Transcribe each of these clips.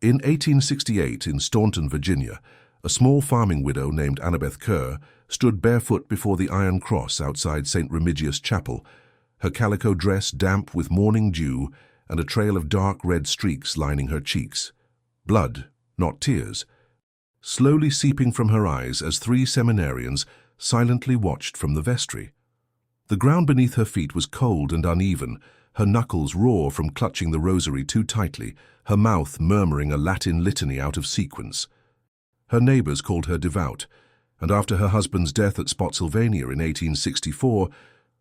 In 1868, in Staunton, Virginia, a small farming widow named Annabeth Kerr stood barefoot before the Iron Cross outside St. Remigius Chapel, her calico dress damp with morning dew and a trail of dark red streaks lining her cheeks. Blood, not tears, slowly seeping from her eyes as 3 seminarians silently watched from the vestry. The ground beneath her feet was cold and uneven, her knuckles raw from clutching the rosary too tightly, her mouth murmuring a Latin litany out of sequence. Her neighbors called her devout, and after her husband's death at Spotsylvania in 1864,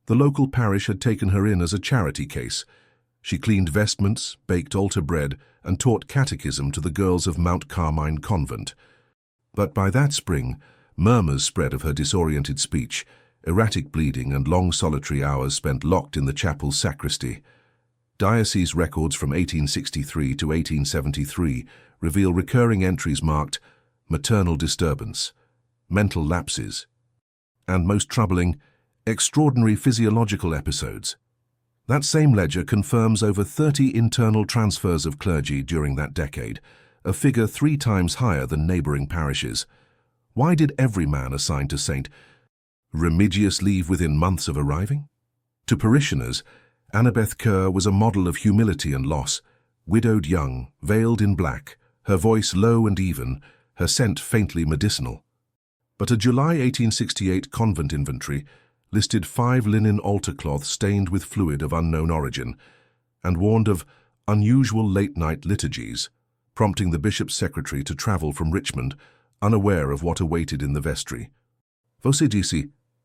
the local parish had taken her in as a charity case. She cleaned vestments, baked altar bread, and taught catechism to the girls of Mount Carmine Convent. But by that spring, murmurs spread of her disoriented speech, erratic bleeding, and long solitary hours spent locked in the chapel's sacristy. Diocese records from 1863 to 1873 reveal recurring entries marked maternal disturbance, mental lapses, and, most troubling, extraordinary physiological episodes. That same ledger confirms over 30 internal transfers of clergy during that decade, a figure 3 times higher than neighboring parishes. Why did every man assigned to St. Remigius leave within months of arriving? To parishioners, Annabeth Kerr was a model of humility and loss, widowed young, veiled in black, her voice low and even, her scent faintly medicinal. But a July 1868 convent inventory listed 5 linen altar cloths stained with fluid of unknown origin, and warned of unusual late-night liturgies, prompting the bishop's secretary to travel from Richmond, unaware of what awaited in the vestry. Voce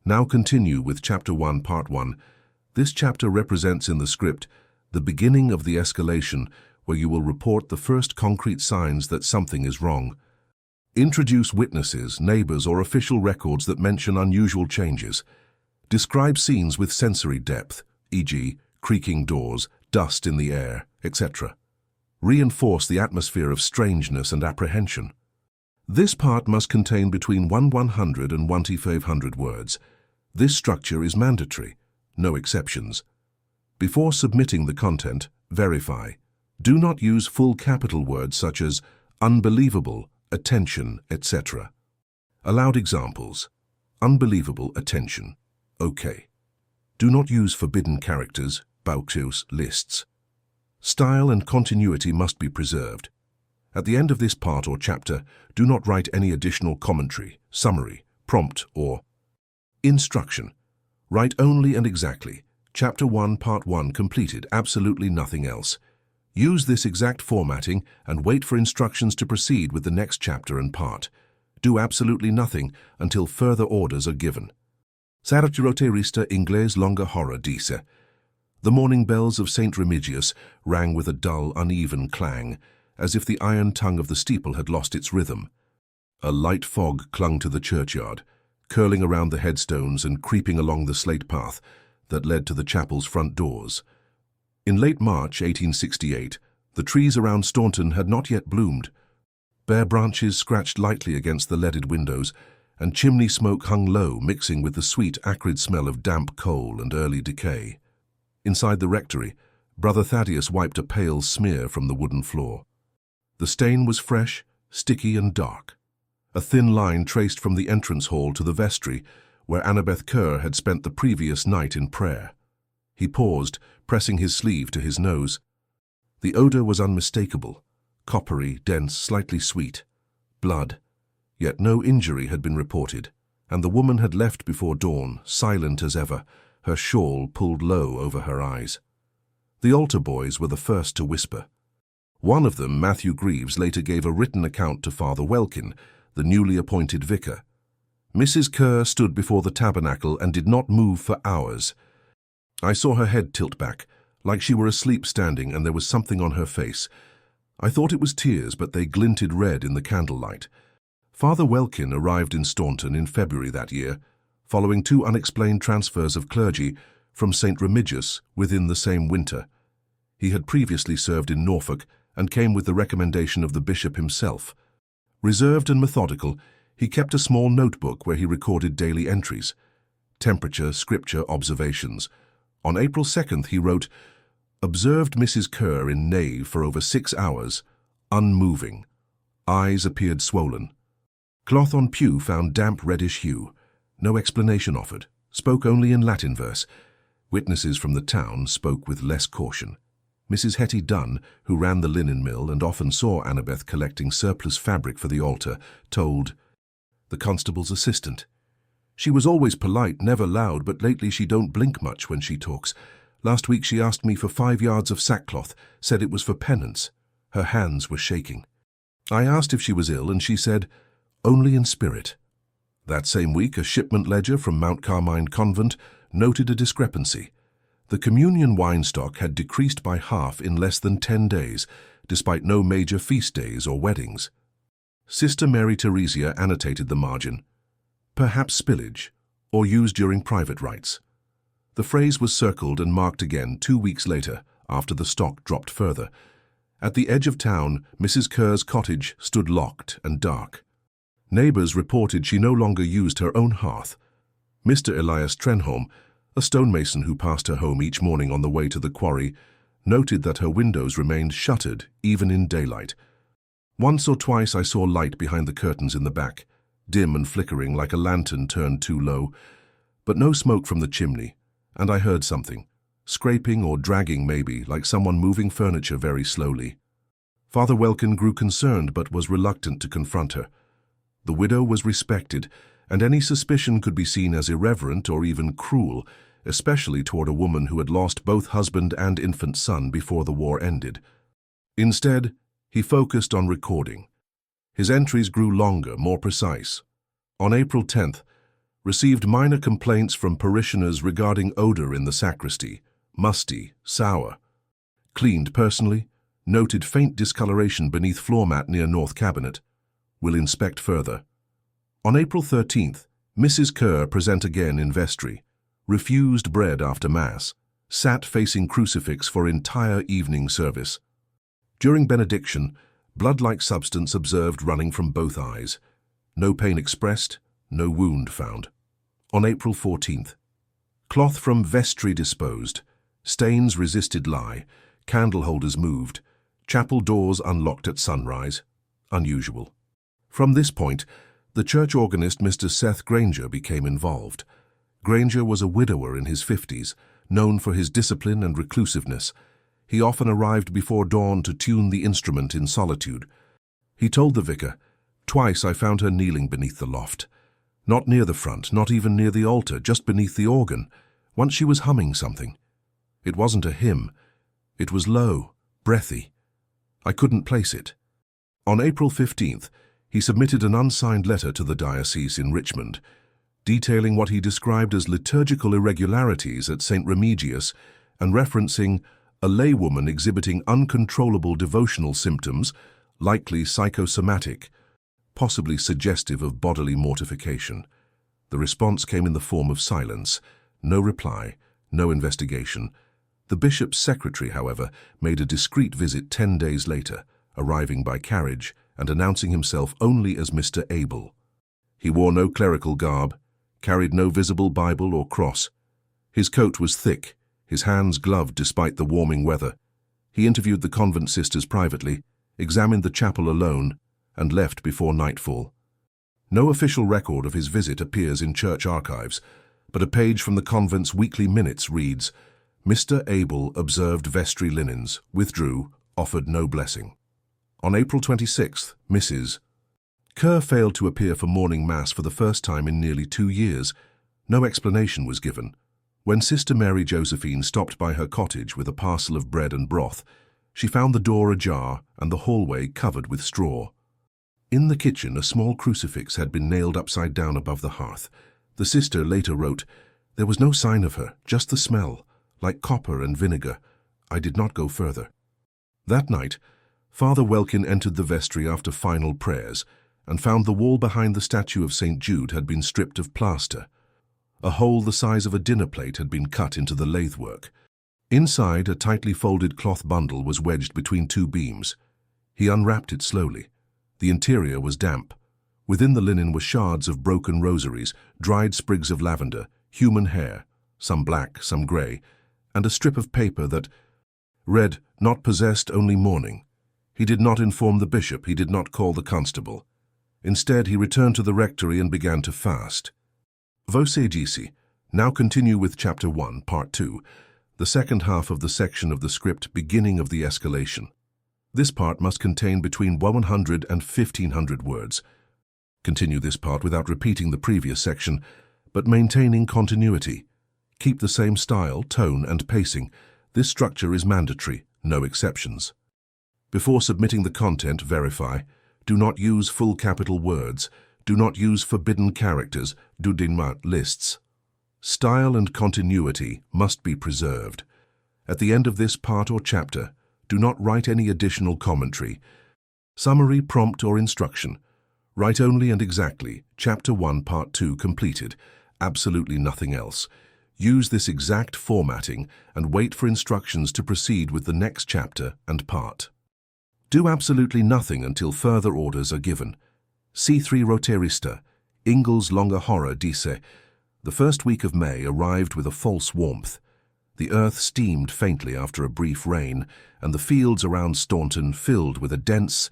now continue with Chapter 1, Part 1. This chapter represents in the script the beginning of the escalation, where you will report the first concrete signs that something is wrong. Introduce witnesses, neighbors, or official records that mention unusual changes. Describe scenes with sensory depth, e.g., creaking doors, dust in the air, etc. Reinforce the atmosphere of strangeness and apprehension. This part must contain between 100 and 1,500 words. This structure is mandatory, no exceptions. Before submitting the content, verify. Do not use full capital words such as unbelievable, attention, etc. Allowed examples. Unbelievable, attention. OK. Do not use forbidden characters, Bauhaus lists. Style and continuity must be preserved. At the end of this part or chapter, do not write any additional commentary, summary, prompt, or instruction. Write only and exactly. Chapter 1, Part 1 completed, absolutely nothing else. Use this exact formatting and wait for instructions to proceed with the next chapter and part. Do absolutely nothing until further orders are given. Sacerdote Inglés longa hora dice. The morning bells of St. Remigius rang with a dull, uneven clang, as if the iron tongue of the steeple had lost its rhythm. A light fog clung to the churchyard, curling around the headstones and creeping along the slate path that led to the chapel's front doors. In late March 1868, the trees around Staunton had not yet bloomed. Bare branches scratched lightly against the leaded windows, and chimney smoke hung low, mixing with the sweet, acrid smell of damp coal and early decay. Inside the rectory, Brother Thaddeus wiped a pale smear from the wooden floor. The stain was fresh, sticky, and dark. A thin line traced from the entrance hall to the vestry, where Annabeth Kerr had spent the previous night in prayer. He paused, pressing his sleeve to his nose. The odor was unmistakable, coppery, dense, slightly sweet. Blood. Yet no injury had been reported, and the woman had left before dawn, silent as ever, her shawl pulled low over her eyes. The altar boys were the first to whisper. One of them, Matthew Greaves, later gave a written account to Father Welkin, the newly appointed vicar. Mrs. Kerr stood before the tabernacle and did not move for hours. I saw her head tilt back, like she were asleep standing, and there was something on her face. I thought it was tears, but they glinted red in the candlelight. Father Welkin arrived in Staunton in February that year, following 2 unexplained transfers of clergy from St. Remigius within the same winter. He had previously served in Norfolk and came with the recommendation of the bishop himself. Reserved and methodical, he kept a small notebook where he recorded daily entries, temperature, scripture, observations. On April 2nd he wrote, "Observed Mrs. Kerr in nave for over 6 hours, unmoving. Eyes appeared swollen. Cloth on pew found damp reddish hue. No explanation offered. Spoke only in Latin verse. Witnesses from the town spoke with less caution. Mrs. Hetty Dunn, who ran the linen mill and often saw Annabeth collecting surplus fabric for the altar, told the constable's assistant. She was always polite, never loud, but lately she don't blink much when she talks. Last week she asked me for 5 yards of sackcloth, said it was for penance. Her hands were shaking. I asked if she was ill, and she said, only in spirit. That same week, a shipment ledger from Mount Carmine Convent noted a discrepancy. The communion wine stock had decreased by half in less than 10 days, despite no major feast days or weddings. Sister Mary Theresia annotated the margin. Perhaps spillage, or used during private rites. The phrase was circled and marked again 2 weeks later, after the stock dropped further. At the edge of town, Mrs. Kerr's cottage stood locked and dark. Neighbors reported she no longer used her own hearth. Mr. Elias Trenholm, a stonemason who passed her home each morning on the way to the quarry, noted that her windows remained shuttered even in daylight. Once or twice I saw light behind the curtains in the back, dim and flickering like a lantern turned too low, but no smoke from the chimney, and I heard something, scraping or dragging maybe, like someone moving furniture very slowly. Father Welkin grew concerned but was reluctant to confront her. The widow was respected, and any suspicion could be seen as irreverent or even cruel, especially toward a woman who had lost both husband and infant son before the war ended. Instead, he focused on recording. His entries grew longer, more precise. On April 10th, received minor complaints from parishioners regarding odor in the sacristy, musty, sour. Cleaned personally, noted faint discoloration beneath floor mat near north cabinet. Will inspect further. On April 13th, Mrs. Kerr present again in vestry, refused bread after Mass, sat facing crucifix for entire evening service. During benediction, blood-like substance observed running from both eyes. No pain expressed, no wound found. On April 14th, cloth from vestry disposed, stains resisted lie, candle holders moved, chapel doors unlocked at sunrise. Unusual. From this point, the church organist Mr. Seth Granger became involved. Granger was a widower in his 50s, known for his discipline and reclusiveness. He often arrived before dawn to tune the instrument in solitude. He told the vicar, "Twice I found her kneeling beneath the loft. Not near the front, not even near the altar, just beneath the organ. Once she was humming something. It wasn't a hymn. It was low, breathy. I couldn't place it." On April 15th, he submitted an unsigned letter to the diocese in Richmond, detailing what he described as liturgical irregularities at St. Remigius and referencing a laywoman exhibiting uncontrollable devotional symptoms, likely psychosomatic, possibly suggestive of bodily mortification. The response came in the form of silence, no reply, no investigation. The bishop's secretary, however, made a discreet visit 10 days later, arriving by carriage and announcing himself only as Mr. Abel. He wore no clerical garb, carried no visible Bible or cross. His coat was thick, his hands gloved despite the warming weather. He interviewed the convent sisters privately, examined the chapel alone, and left before nightfall. No official record of his visit appears in church archives, but a page from the convent's weekly minutes reads, "Mr. Abel observed vestry linens, withdrew, offered no blessing." On April 26th, Mrs. Kerr failed to appear for morning mass for the first time in nearly 2 years. No explanation was given. When Sister Mary Josephine stopped by her cottage with a parcel of bread and broth, she found the door ajar and the hallway covered with straw. In the kitchen, a small crucifix had been nailed upside down above the hearth. The sister later wrote, "There was no sign of her, just the smell, like copper and vinegar. I did not go further." That night, Father Welkin entered the vestry after final prayers and found the wall behind the statue of St. Jude had been stripped of plaster. A hole the size of a dinner plate had been cut into the lathework. Inside, a tightly folded cloth bundle was wedged between 2 beams. He unwrapped it slowly. The interior was damp. Within the linen were shards of broken rosaries, dried sprigs of lavender, human hair, some black, some grey, and a strip of paper that read, "Not possessed, only mourning." He did not inform the bishop, he did not call the constable. Instead, he returned to the rectory and began to fast. Voce Gisi. Now continue with Chapter 1, Part 2, the second half of the section of the script beginning of the escalation. This part must contain between 100 and 1500 words. Continue this part without repeating the previous section, but maintaining continuity. Keep the same style, tone, and pacing. This structure is mandatory, no exceptions. Before submitting the content, verify. Do not use full capital words. Do not use forbidden characters, dudinmat lists. Style and continuity must be preserved. At the end of this part or chapter, do not write any additional commentary, summary, prompt, or instruction. Write only and exactly, Chapter 1, Part 2 completed, absolutely nothing else. Use this exact formatting and wait for instructions to proceed with the next chapter and part. Do absolutely nothing until further orders are given. C3 Roterista, Ingles Longa Horror Dice. The first week of May arrived with a false warmth. The earth steamed faintly after a brief rain, and the fields around Staunton filled with a dense,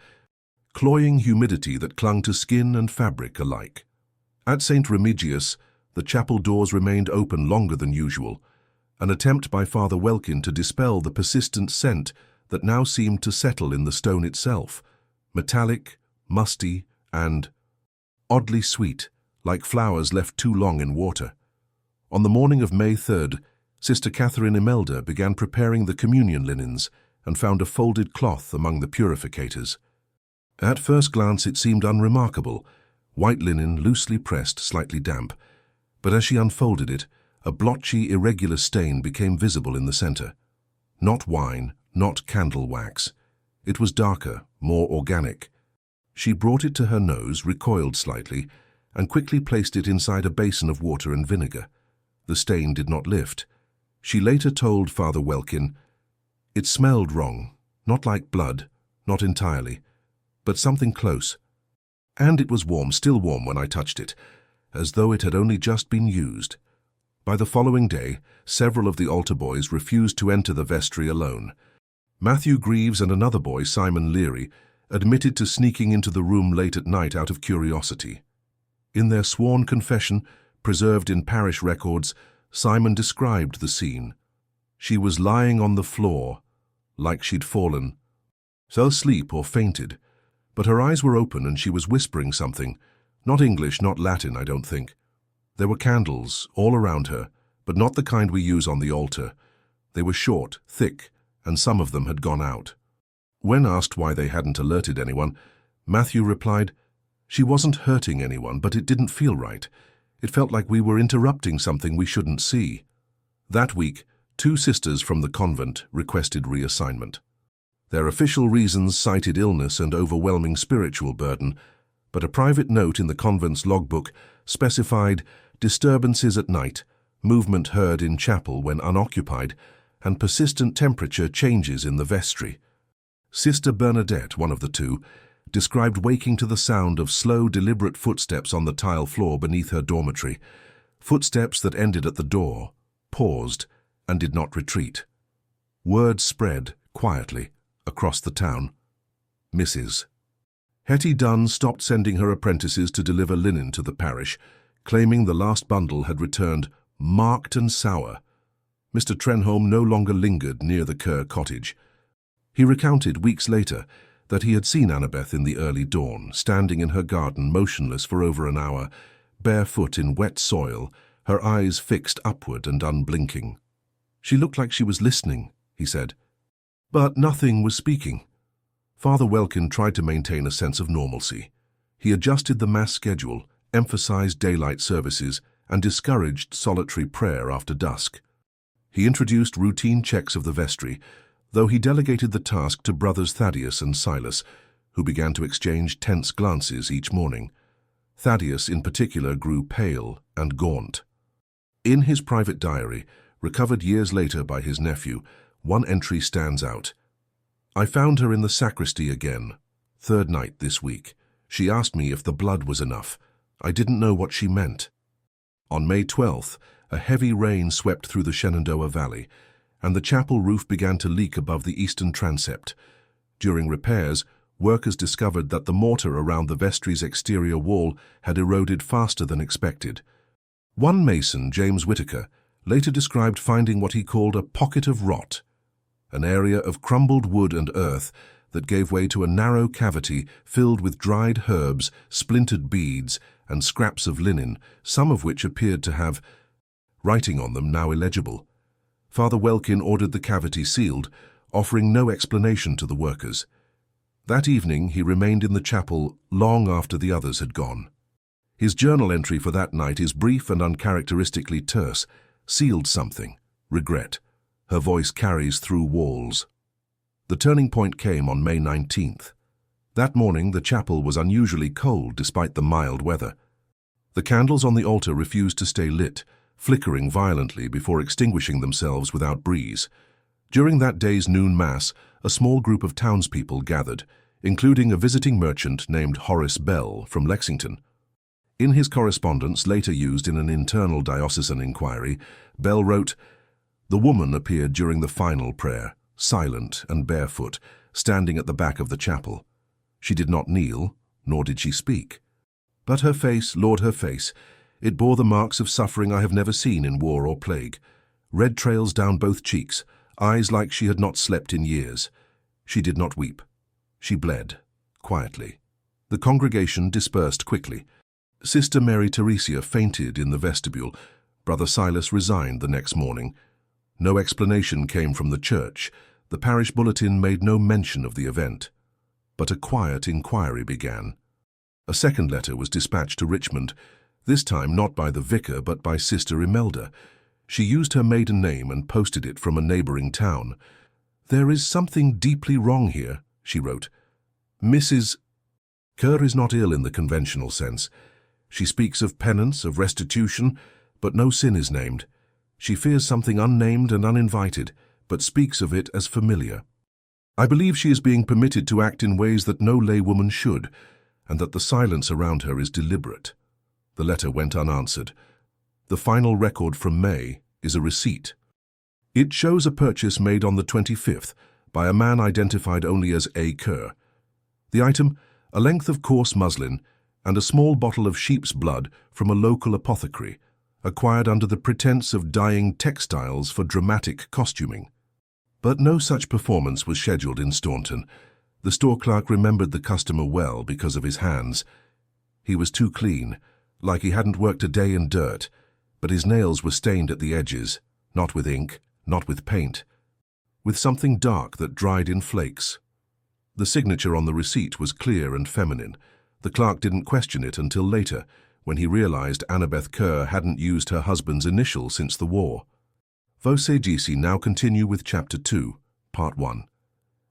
cloying humidity that clung to skin and fabric alike. At St. Remigius, the chapel doors remained open longer than usual, an attempt by Father Welkin to dispel the persistent scent that now seemed to settle in the stone itself, metallic, musty, and oddly sweet, like flowers left too long in water. On the morning of May 3rd, Sister Catherine Imelda began preparing the communion linens and found a folded cloth among the purificators. At first glance it seemed unremarkable, white linen loosely pressed, slightly damp, but as she unfolded it, a blotchy, irregular stain became visible in the center. Not wine, not candle wax. It was darker, more organic. She brought it to her nose, recoiled slightly, and quickly placed it inside a basin of water and vinegar. The stain did not lift. She later told Father Welkin, "It smelled wrong, not like blood, not entirely, but something close. And it was warm, still warm when I touched it, as though it had only just been used." By the following day, several of the altar boys refused to enter the vestry alone. Matthew Greaves and another boy, Simon Leary, admitted to sneaking into the room late at night out of curiosity. In their sworn confession, preserved in parish records, Simon described the scene. She was lying on the floor, like she'd fallen, fell asleep or fainted, but her eyes were open and she was whispering something. Not English, not Latin, I don't think. There were candles all around her, but not the kind we use on the altar. They were short, thick, and some of them had gone out. When asked why they hadn't alerted anyone, Matthew replied, "She wasn't hurting anyone, but it didn't feel right. It felt like we were interrupting something we shouldn't see." That week, 2 sisters from the convent requested reassignment. Their official reasons cited illness and overwhelming spiritual burden, but a private note in the convent's logbook specified disturbances at night, movement heard in chapel when unoccupied, and persistent temperature changes in the vestry. Sister Bernadette, one of the 2, described waking to the sound of slow, deliberate footsteps on the tile floor beneath her dormitory, footsteps that ended at the door, paused, and did not retreat. Word spread, quietly, across the town. Mrs. Hetty Dunn stopped sending her apprentices to deliver linen to the parish, claiming the last bundle had returned marked and sour. Mr. Trenholm no longer lingered near the Kerr cottage. He recounted weeks later that he had seen Annabeth in the early dawn, standing in her garden motionless for over an hour, barefoot in wet soil, her eyes fixed upward and unblinking. "She looked like she was listening," he said, "but nothing was speaking." Father Welkin tried to maintain a sense of normalcy. He adjusted the Mass schedule, emphasized daylight services, and discouraged solitary prayer after dusk. He introduced routine checks of the vestry, though he delegated the task to brothers Thaddeus and Silas, who began to exchange tense glances each morning. Thaddeus, in particular, grew pale and gaunt. In his private diary, recovered years later by his nephew, one entry stands out. "I found her in the sacristy again, 3rd night this week. She asked me if the blood was enough. I didn't know what she meant." On May 12th, a heavy rain swept through the Shenandoah Valley, and the chapel roof began to leak above the eastern transept. During repairs, workers discovered that the mortar around the vestry's exterior wall had eroded faster than expected. One mason, James Whitaker, later described finding what he called a pocket of rot, an area of crumbled wood and earth that gave way to a narrow cavity filled with dried herbs, splintered beads, and scraps of linen, some of which appeared to have writing on them now illegible. Father Welkin ordered the cavity sealed, offering no explanation to the workers. That evening he remained in the chapel long after the others had gone. His journal entry for that night is brief and uncharacteristically terse. Sealed something. Regret. Her voice carries through walls. The turning point came on May 19th. That morning the chapel was unusually cold despite the mild weather. The candles on the altar refused to stay lit, flickering violently before extinguishing themselves without breeze. During that day's noon mass, a small group of townspeople gathered, including a visiting merchant named Horace Bell from Lexington. In his correspondence, later used in an internal diocesan inquiry, Bell wrote, "The woman appeared during the final prayer, silent and barefoot, standing at the back of the chapel. She did not kneel, nor did she speak. But her face, Lord, her face, it bore the marks of suffering I have never seen in war or plague. Red trails down both cheeks, eyes like she had not slept in years. She did not weep. She bled, quietly." The congregation dispersed quickly. Sister Mary Teresia fainted in the vestibule. Brother Silas resigned the next morning. No explanation came from the church. The parish bulletin made no mention of the event. But a quiet inquiry began. A second letter was dispatched to Richmond, this time not by the vicar but by Sister Imelda. She used her maiden name and posted it from a neighboring town. "There is something deeply wrong here," she wrote. "Mrs. Kerr is not ill in the conventional sense. She speaks of penance, of restitution, but no sin is named. She fears something unnamed and uninvited, but speaks of it as familiar. I believe she is being permitted to act in ways that no laywoman should, and that the silence around her is deliberate." The letter went unanswered. The final record from May is a receipt. It shows a purchase made on the 25th by a man identified only as A. Kerr. The item, a length of coarse muslin and a small bottle of sheep's blood from a local apothecary, acquired under the pretense of dyeing textiles for dramatic costuming. But no such performance was scheduled in Staunton. The store clerk remembered the customer well because of his hands. He was too clean, like he hadn't worked a day in dirt, but his nails were stained at the edges, not with ink, not with paint, with something dark that dried in flakes. The signature on the receipt was clear and feminine. The clerk didn't question it until later, when he realized Annabeth Kerr hadn't used her husband's initial since the war. Voce Gisi now continue with Chapter 2, Part 1.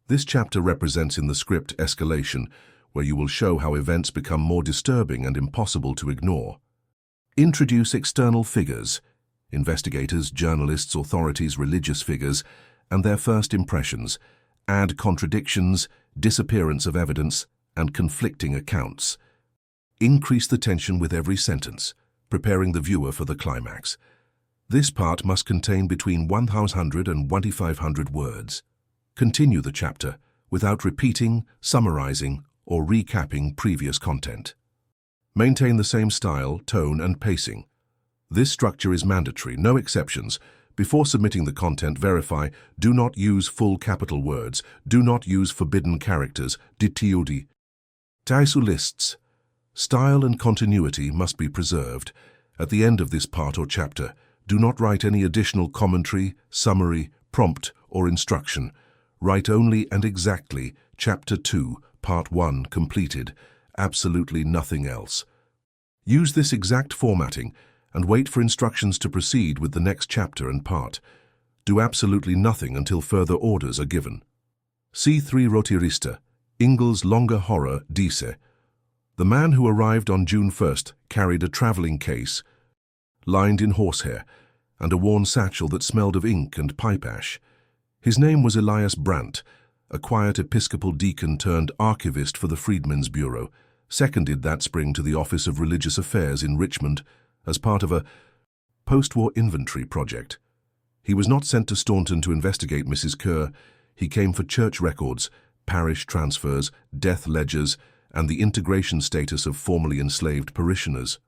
This chapter represents in the script escalation, where you will show how events become more disturbing and impossible to ignore. Introduce external figures, investigators, journalists, authorities, religious figures, and their first impressions. Add contradictions, disappearance of evidence, and conflicting accounts. Increase the tension with every sentence, preparing the viewer for the climax. This part must contain between 100 and 1,500 words. Continue the chapter without repeating, summarizing, or recapping previous content. Maintain the same style, tone, and pacing. This structure is mandatory, no exceptions. Before submitting the content, verify, do not use full capital words, do not use forbidden characters, ditiudi. Taisu lists. Style and continuity must be preserved. At the end of this part or chapter, do not write any additional commentary, summary, prompt, or instruction. Write only and exactly Chapter 2, Part 1 completed, absolutely nothing else. Use this exact formatting and wait for instructions to proceed with the next chapter and part. Do absolutely nothing until further orders are given. C3 Rotirista, Ingalls Longer Horror, Dice. The man who arrived on June 1st carried a traveling case, lined in horsehair, and a worn satchel that smelled of ink and pipe ash. His name was Elias Brandt, a quiet Episcopal deacon turned archivist for the Freedmen's Bureau, seconded that spring to the Office of Religious Affairs in Richmond as part of a post-war inventory project. He was not sent to Staunton to investigate Mrs. Kerr. He came for church records, parish transfers, death ledgers, and the integration status of formerly enslaved parishioners.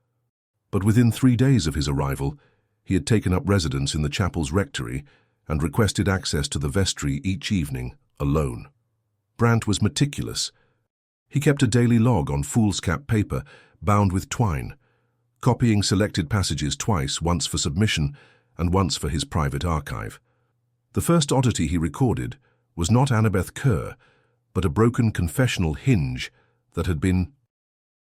But within 3 days of his arrival, he had taken up residence in the chapel's rectory and requested access to the vestry each evening, alone. Brandt was meticulous. He kept a daily log on foolscap paper bound with twine, copying selected passages twice, once for submission and once for his private archive. The first oddity he recorded was not Annabeth Kerr, but a broken confessional hinge that had been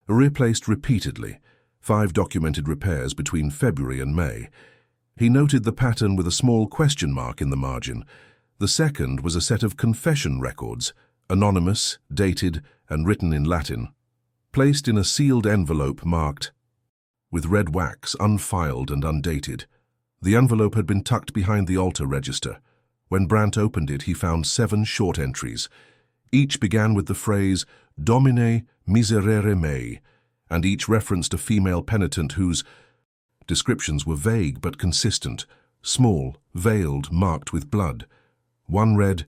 replaced repeatedly, 5 documented repairs between February and May. He noted the pattern with a small question mark in the margin. The second was a set of confession records, anonymous, dated, and written in Latin, placed in a sealed envelope marked with red wax, unfiled and undated. The envelope had been tucked behind the altar register. When Brandt opened it, he found 7 short entries. Each began with the phrase, Domine miserere mei, and each referenced a female penitent whose descriptions were vague but consistent, small, veiled, marked with blood. One read,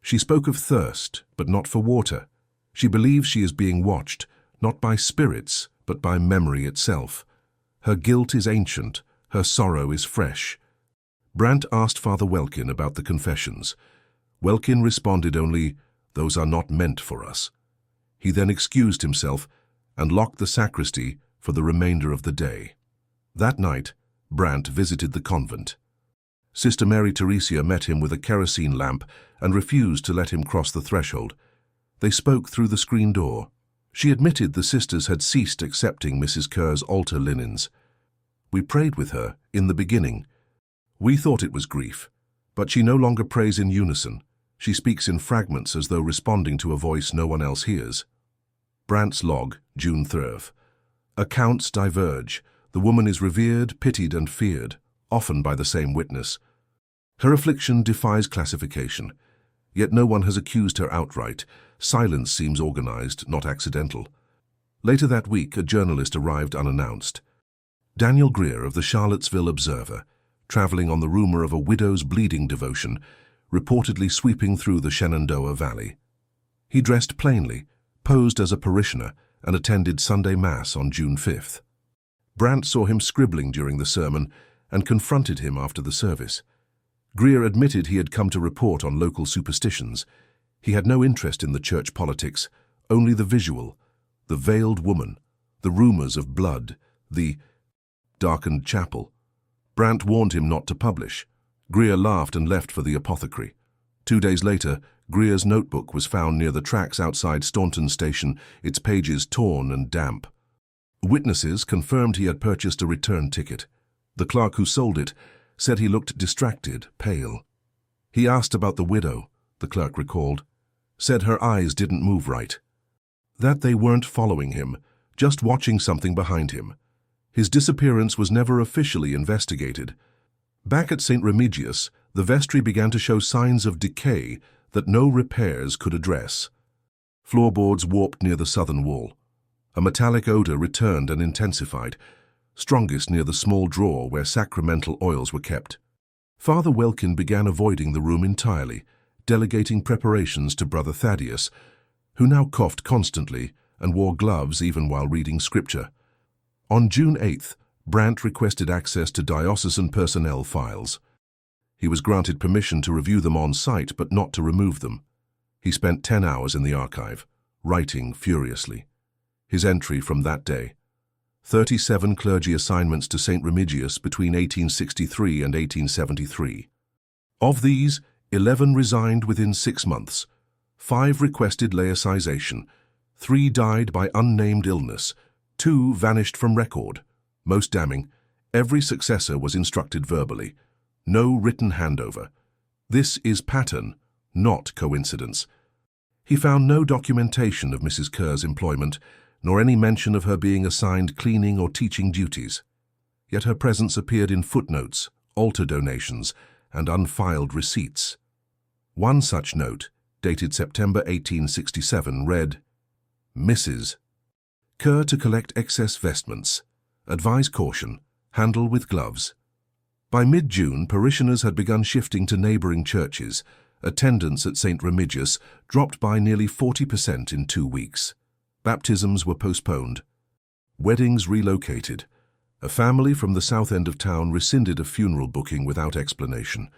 She spoke of thirst, but not for water. She believes she is being watched, not by spirits, but by memory itself. Her guilt is ancient, her sorrow is fresh. Brandt asked Father Welkin about the confessions. Welkin responded only, Those are not meant for us. He then excused himself and locked the sacristy for the remainder of the day. That night, Brandt visited the convent. Sister Mary Theresia met him with a kerosene lamp and refused to let him cross the threshold. They spoke through the screen door. She admitted the sisters had ceased accepting Mrs. Kerr's altar linens. We prayed with her in the beginning. We thought it was grief, but she no longer prays in unison. She speaks in fragments as though responding to a voice no one else hears. Brandt's log, June 3rd. Accounts diverge. The woman is revered, pitied and feared, often by the same witness. Her affliction defies classification, yet no one has accused her outright. Silence seems organized, not accidental. Later that week, a journalist arrived unannounced. Daniel Greer of the Charlottesville Observer, traveling on the rumor of a widow's bleeding devotion, reportedly sweeping through the Shenandoah Valley. He dressed plainly, posed as a parishioner, and attended Sunday Mass on June 5th. Brandt saw him scribbling during the sermon and confronted him after the service. Greer admitted he had come to report on local superstitions. He had no interest in the church politics, only the visual, the veiled woman, the rumors of blood, the darkened chapel. Brandt warned him not to publish. Greer laughed and left for the apothecary. 2 days later, Greer's notebook was found near the tracks outside Staunton Station, its pages torn and damp. Witnesses confirmed he had purchased a return ticket. The clerk who sold it said he looked distracted, pale. He asked about the widow, the clerk recalled, said her eyes didn't move right. That they weren't following him, just watching something behind him. His disappearance was never officially investigated. Back at St. Remigius, the vestry began to show signs of decay that no repairs could address. Floorboards warped near the southern wall. A metallic odor returned and intensified, strongest near the small drawer where sacramental oils were kept. Father Welkin began avoiding the room entirely, delegating preparations to Brother Thaddeus, who now coughed constantly and wore gloves even while reading scripture. On June 8th, Brandt requested access to diocesan personnel files. He was granted permission to review them on site but not to remove them. He spent 10 hours in the archive, writing furiously. His entry from that day: 37 clergy assignments to St. Remigius between 1863 and 1873. Of these, 11 resigned within 6 months. 5 requested laicization. 3 died by unnamed illness. 2 vanished from record. Most damning, every successor was instructed verbally. No written handover. This is pattern, not coincidence. He found no documentation of Mrs. Kerr's employment, nor any mention of her being assigned cleaning or teaching duties. Yet her presence appeared in footnotes, altar donations, and unfiled receipts. One such note, dated September 1867, read, Mrs. Kerr to collect excess vestments. Advise caution. Handle with gloves. By mid-June, parishioners had begun shifting to neighboring churches, Attendance at St. Remigius dropped by nearly 40% in 2 weeks. Baptisms were postponed. Weddings relocated. A family from the south end of town rescinded a funeral booking without explanation.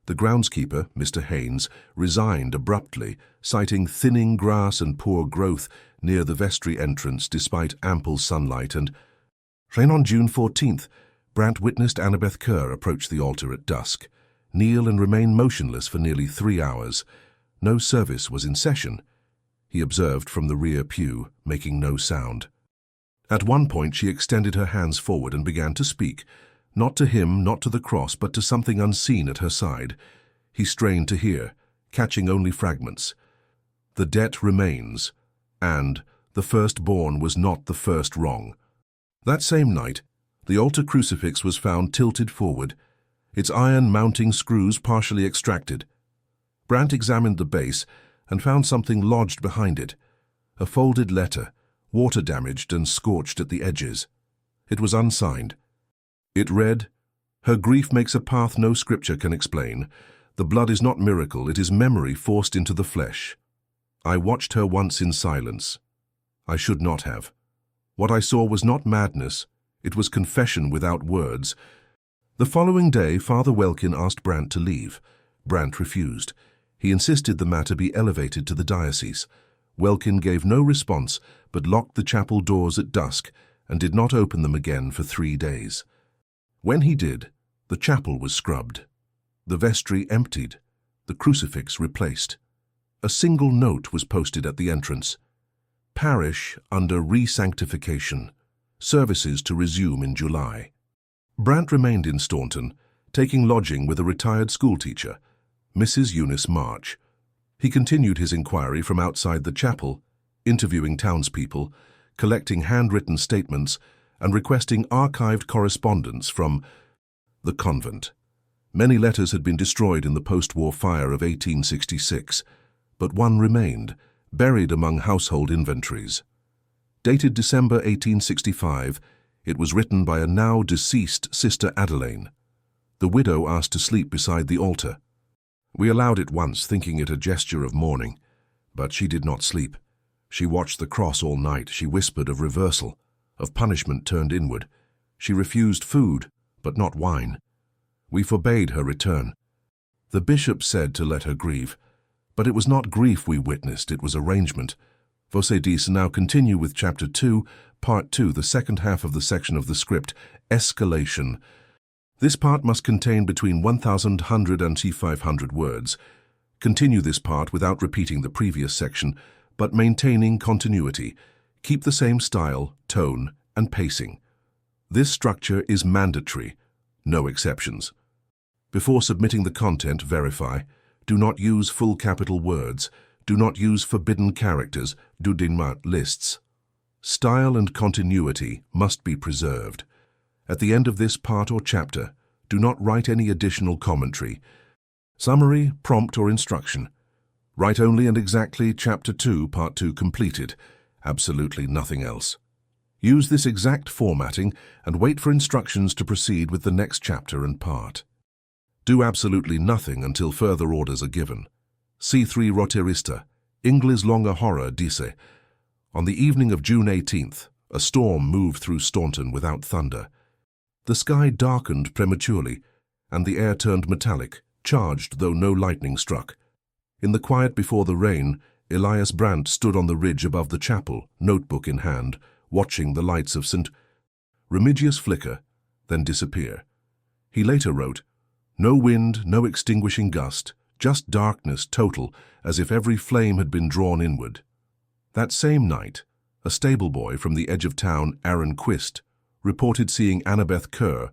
The groundskeeper, Mr. Haynes, resigned abruptly, citing thinning grass and poor growth near the vestry entrance despite ample sunlight and... Then on June 14th, Brant witnessed Annabeth Kerr approach the altar at dusk, kneel and remain motionless for nearly 3 hours. No service was in session. He observed from the rear pew, making no sound. At one point she extended her hands forward and began to speak, not to him, not to the cross, but to something unseen at her side. He strained to hear, catching only fragments. The debt remains, and the firstborn was not the first wrong. That same night, the altar crucifix was found tilted forward, its iron mounting screws partially extracted. Brant examined the base and found something lodged behind it, a folded letter, water-damaged and scorched at the edges. It was unsigned. It read, "Her grief makes a path no scripture can explain. The blood is not miracle, it is memory forced into the flesh. I watched her once in silence. I should not have. What I saw was not madness, it was confession without words." The following day, Father Welkin asked Brant to leave. Brant refused. He insisted the matter be elevated to the diocese. Welkin gave no response, but locked the chapel doors at dusk and did not open them again for 3 days. When he did, the chapel was scrubbed, the vestry emptied, the crucifix replaced. A single note was posted at the entrance. Parish under re-sanctification. Services to resume in July. Brant remained in Staunton, taking lodging with a retired schoolteacher, Mrs. Eunice March. He continued his inquiry from outside the chapel, interviewing townspeople, collecting handwritten statements, and requesting archived correspondence from the convent. Many letters had been destroyed in the post-war fire of 1866, but one remained, buried among household inventories. Dated December 1865, it was written by a now-deceased Sister Adelaine. The widow asked to sleep beside the altar. We allowed it once, thinking it a gesture of mourning, but she did not sleep. She watched the cross all night. She whispered of reversal, of punishment turned inward. She refused food, but not wine. We forbade her return. The bishop said to let her grieve, but it was not grief we witnessed, it was arrangement. Vos dis now continue with Chapter 2, Part 2, the second half of the section of the script, Escalation. This part must contain between 1,100 and 500 words. Continue this part without repeating the previous section, but maintaining continuity. Keep the same style, tone, and pacing. This structure is mandatory, no exceptions. Before submitting the content, verify. Do not use full capital words. Do not use forbidden characters, dudinmat lists. Style and continuity must be preserved. At the end of this part or chapter, do not write any additional commentary, summary, prompt, or instruction. Write only and exactly Chapter 2, Part 2 completed, absolutely nothing else. Use this exact formatting and wait for instructions to proceed with the next chapter and part. Do absolutely nothing until further orders are given. C3 Roterista, Ingles longa horror dice. On the evening of June 18th, a storm moved through Staunton without thunder. The sky darkened prematurely, and the air turned metallic, charged though no lightning struck. In the quiet before the rain, Elias Brant stood on the ridge above the chapel, notebook in hand, watching the lights of St. Remigius flicker, then disappear. He later wrote, "No wind, no extinguishing gust, just darkness total, as if every flame had been drawn inward." That same night, a stable boy from the edge of town, Aaron Quist, reported seeing Annabeth Kerr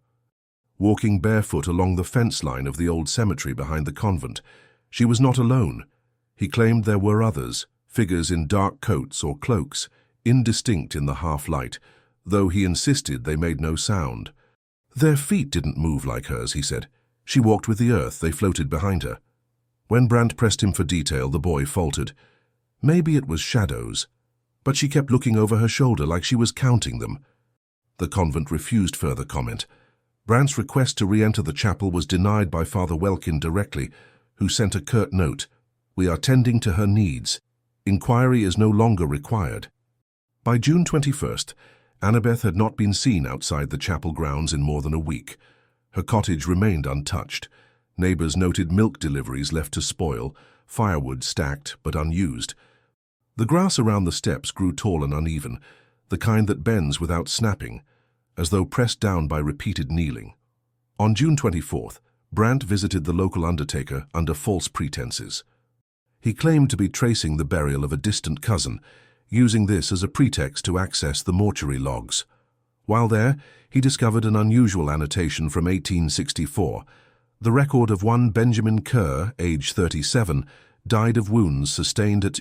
walking barefoot along the fence line of the old cemetery behind the convent. She was not alone. He claimed there were others, figures in dark coats or cloaks, indistinct in the half-light, though he insisted they made no sound. Their feet didn't move like hers, he said. She walked with the earth, they floated behind her. When Brant pressed him for detail, the boy faltered. Maybe it was shadows, but she kept looking over her shoulder like she was counting them. The convent refused further comment. Brant's request to re-enter the chapel was denied by Father Welkin directly, who sent a curt note, "We are tending to her needs. Inquiry is no longer required." By June 21st, Annabeth had not been seen outside the chapel grounds in more than a week. Her cottage remained untouched. Neighbors noted milk deliveries left to spoil, firewood stacked but unused. The grass around the steps grew tall and uneven, the kind that bends without snapping, as though pressed down by repeated kneeling. On June 24th, Brant visited the local undertaker under false pretenses. He claimed to be tracing the burial of a distant cousin, using this as a pretext to access the mortuary logs. While there, he discovered an unusual annotation from 1864. The record of one Benjamin Kerr, age 37, died of wounds sustained at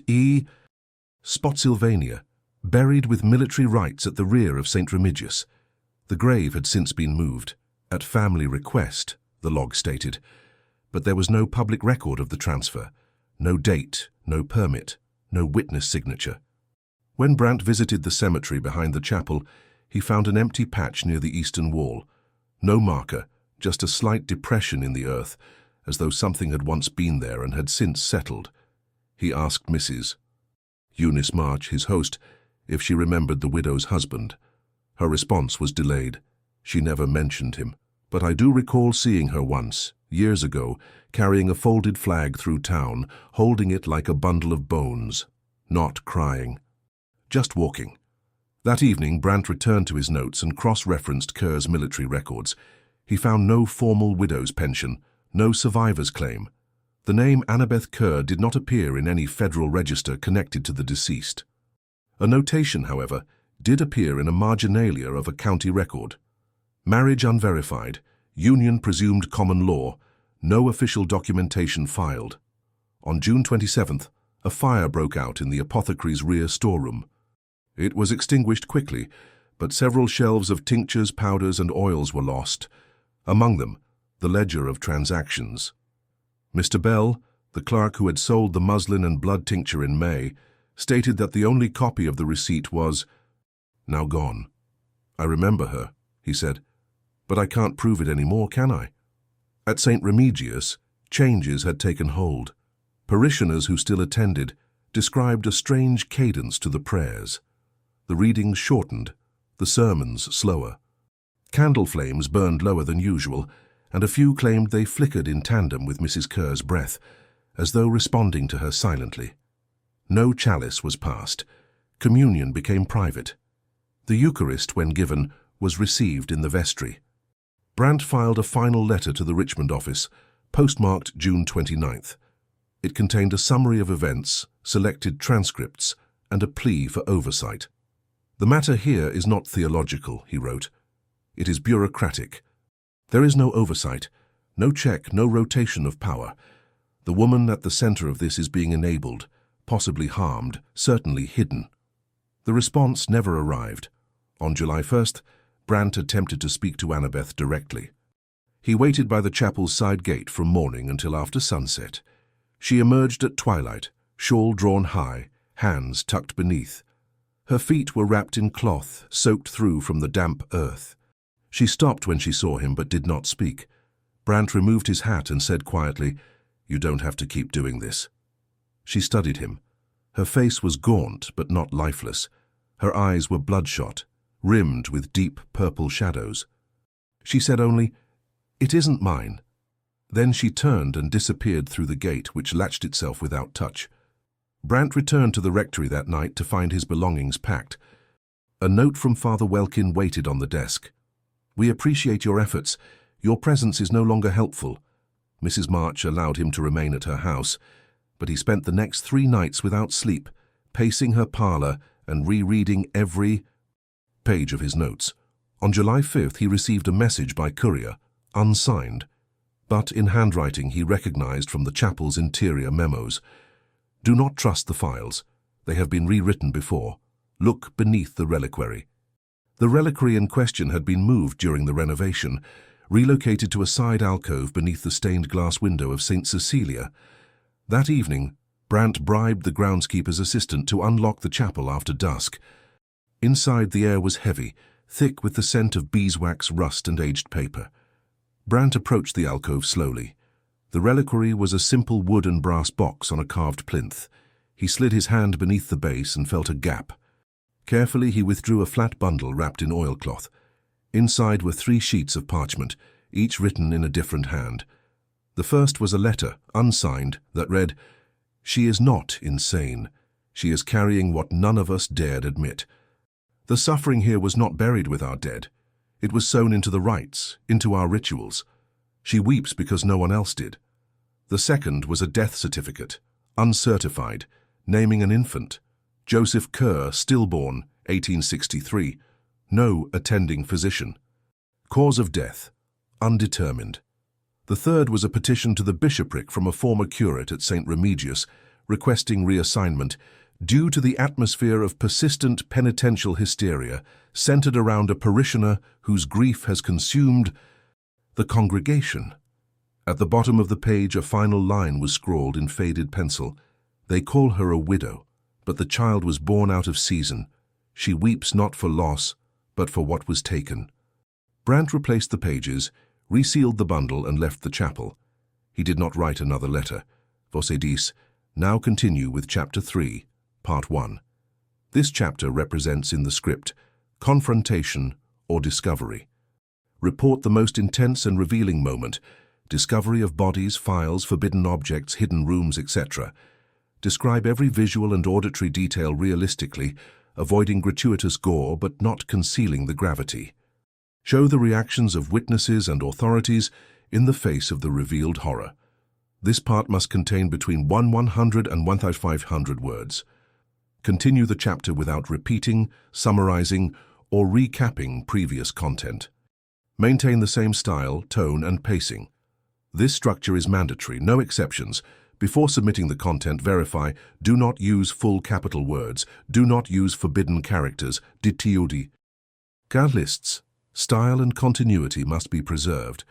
Spotsylvania, buried with military rites at the rear of St. Remigius. The grave had since been moved, at family request, the log stated, but there was no public record of the transfer, no date, no permit, no witness signature. When Brant visited the cemetery behind the chapel, he found an empty patch near the eastern wall. No marker, just a slight depression in the earth, as though something had once been there and had since settled. He asked Mrs. Eunice March, his host, if she remembered the widow's husband. Her response was delayed. She never mentioned him. "But I do recall seeing her once, years ago, carrying a folded flag through town, holding it like a bundle of bones, not crying. Just walking." That evening, Brant returned to his notes and cross-referenced Kerr's military records. He found no formal widow's pension, no survivor's claim. The name Annabeth Kerr did not appear in any federal register connected to the deceased. A notation, however, did appear in a marginalia of a county record. Marriage unverified, union presumed common law, no official documentation filed. On June 27th, a fire broke out in the apothecary's rear storeroom. It was extinguished quickly, but several shelves of tinctures, powders, and oils were lost. Among them, the ledger of transactions. Mr. Bell, the clerk who had sold the muslin and blood tincture in May, stated that the only copy of the receipt was now gone. "I remember her," he said, "but I can't prove it anymore, can I?" At St. Remigius, changes had taken hold. Parishioners who still attended described a strange cadence to the prayers. The readings shortened, the sermons slower. Candle flames burned lower than usual, and a few claimed they flickered in tandem with Mrs. Kerr's breath, as though responding to her silently. No chalice was passed. Communion became private. The Eucharist, when given, was received in the vestry. Brant filed a final letter to the Richmond office, postmarked June 29th. It contained a summary of events, selected transcripts, and a plea for oversight. "The matter here is not theological," he wrote. "It is bureaucratic. There is no oversight, no check, no rotation of power. The woman at the center of this is being enabled, possibly harmed, certainly hidden." The response never arrived. On July 1st, Brant attempted to speak to Annabeth directly. He waited by the chapel's side gate from morning until after sunset. She emerged at twilight, shawl drawn high, hands tucked beneath. Her feet were wrapped in cloth, soaked through from the damp earth. She stopped when she saw him but did not speak. Brant removed his hat and said quietly, "You don't have to keep doing this." She studied him. Her face was gaunt but not lifeless. Her eyes were bloodshot, rimmed with deep purple shadows. She said only, "It isn't mine." Then she turned and disappeared through the gate, which latched itself without touch. Brant returned to the rectory that night to find his belongings packed. A note from Father Welkin waited on the desk. "We appreciate your efforts. Your presence is no longer helpful." Mrs. March allowed him to remain at her house, but he spent the next 3 nights without sleep, pacing her parlor and rereading every page of his notes. On July 5th, he received a message by courier, unsigned, but in handwriting he recognized from the chapel's interior memos. "Do not trust the files. They have been rewritten before. Look beneath the reliquary." The reliquary in question had been moved during the renovation, relocated to a side alcove beneath the stained glass window of St. Cecilia. That evening, Brant bribed the groundskeeper's assistant to unlock the chapel after dusk. Inside, the air was heavy, thick with the scent of beeswax, rust, and aged paper. Brant approached the alcove slowly. The reliquary was a simple wood and brass box on a carved plinth. He slid his hand beneath the base and felt a gap. Carefully he withdrew a flat bundle wrapped in oilcloth. Inside were 3 sheets of parchment, each written in a different hand. The first was a letter, unsigned, that read, "She is not insane. She is carrying what none of us dared admit." The suffering here was not buried with our dead. It was sewn into the rites, into our rituals. She weeps because no one else did. The second was a death certificate, uncertified, naming an infant, Joseph Kerr, stillborn, 1863, no attending physician. Cause of death, undetermined. The third was a petition to the bishopric from a former curate at St. Remigius, requesting reassignment, due to the atmosphere of persistent penitential hysteria centered around a parishioner whose grief has consumed the congregation. At the bottom of the page a final line was scrawled in faded pencil. "They call her a widow, but the child was born out of season. She weeps not for loss, but for what was taken." Brandt replaced the pages, resealed the bundle and left the chapel. He did not write another letter. Voce Dis, now continue with Chapter 3, Part 1. This chapter represents in the script confrontation or discovery. Report the most intense and revealing moment, discovery of bodies, files, forbidden objects, hidden rooms, etc. Describe every visual and auditory detail realistically, avoiding gratuitous gore but not concealing the gravity. Show the reactions of witnesses and authorities in the face of the revealed horror. This part must contain between 100 and 1,500 words. Continue the chapter without repeating, summarizing, or recapping previous content. Maintain the same style, tone, and pacing. This structure is mandatory, no exceptions. Before submitting the content, verify, do not use full capital words, do not use forbidden characters, ditiudi. Lists, style and continuity must be preserved.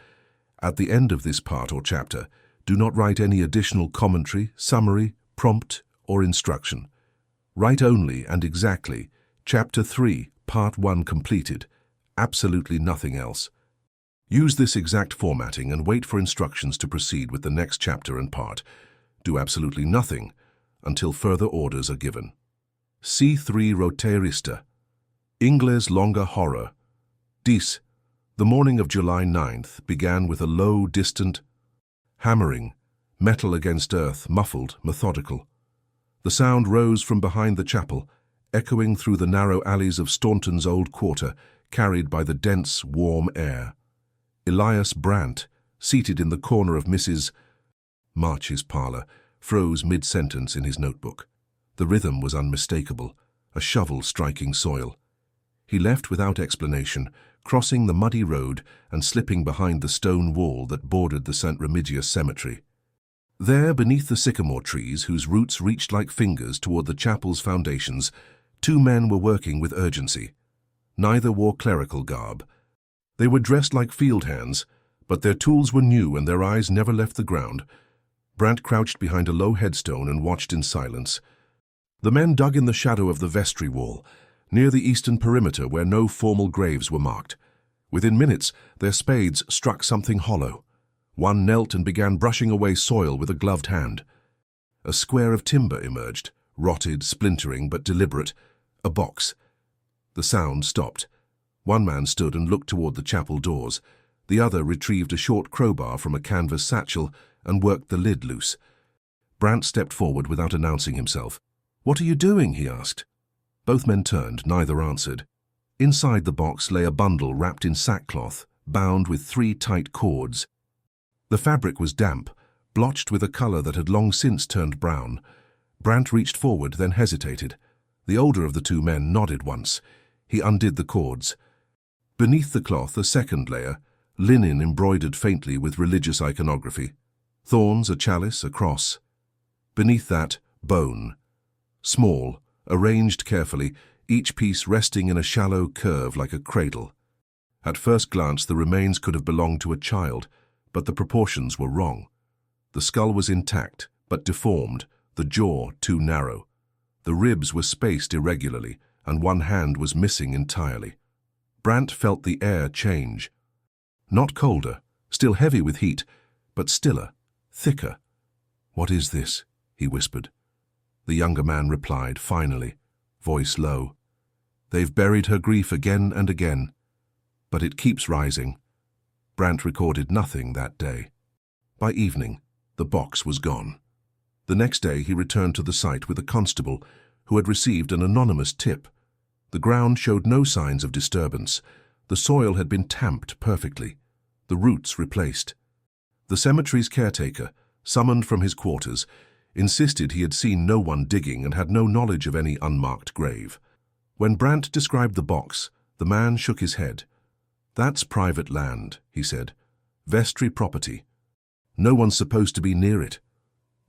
At the end of this part or chapter, do not write any additional commentary, summary, prompt, or instruction. Write only and exactly, Chapter 3, Part 1 completed, absolutely nothing else. Use this exact formatting and wait for instructions to proceed with the next chapter and part. Do absolutely nothing until further orders are given. C3 Roterista. Ingles Longa Horror. Dis. The morning of July 9th began with a low, distant hammering, metal against earth, muffled, methodical. The sound rose from behind the chapel, echoing through the narrow alleys of Staunton's old quarter, carried by the dense, warm air. Elias Brandt, seated in the corner of Mrs. March's parlor, froze mid-sentence in his notebook. The rhythm was unmistakable, a shovel striking soil. He left without explanation, crossing the muddy road and slipping behind the stone wall that bordered the St. Remigius cemetery. There, beneath the sycamore trees, whose roots reached like fingers toward the chapel's foundations, 2 men were working with urgency. Neither wore clerical garb. They were dressed like field hands, but their tools were new and their eyes never left the ground. Brandt crouched behind a low headstone and watched in silence. The men dug in the shadow of the vestry wall, near the eastern perimeter where no formal graves were marked. Within minutes, their spades struck something hollow. One knelt and began brushing away soil with a gloved hand. A square of timber emerged, rotted, splintering, but deliberate. A box. The sound stopped. One man stood and looked toward the chapel doors. The other retrieved a short crowbar from a canvas satchel and worked the lid loose. Brandt stepped forward without announcing himself. "What are you doing?" he asked. Both men turned, neither answered. Inside the box lay a bundle wrapped in sackcloth, bound with 3 tight cords. The fabric was damp, blotched with a color that had long since turned brown. Brandt reached forward, then hesitated. The older of the 2 men nodded once. He undid the cords. Beneath the cloth, a second layer, linen embroidered faintly with religious iconography. Thorns, a chalice, a cross. Beneath that, bone. Small, arranged carefully, each piece resting in a shallow curve like a cradle. At first glance, the remains could have belonged to a child, but the proportions were wrong. The skull was intact, but deformed, the jaw too narrow. The ribs were spaced irregularly, and one hand was missing entirely. Brandt felt the air change. Not colder, still heavy with heat, but stiller, thicker. "What is this?" he whispered. The younger man replied, finally, voice low. "They've buried her grief again and again, but it keeps rising." Brandt recorded nothing that day. By evening, the box was gone. The next day he returned to the site with a constable who had received an anonymous tip. The ground showed no signs of disturbance. The soil had been tamped perfectly, the roots replaced. The cemetery's caretaker, summoned from his quarters, insisted he had seen no one digging and had no knowledge of any unmarked grave. When Brandt described the box, the man shook his head. "That's private land," he said. "Vestry property. No one's supposed to be near it."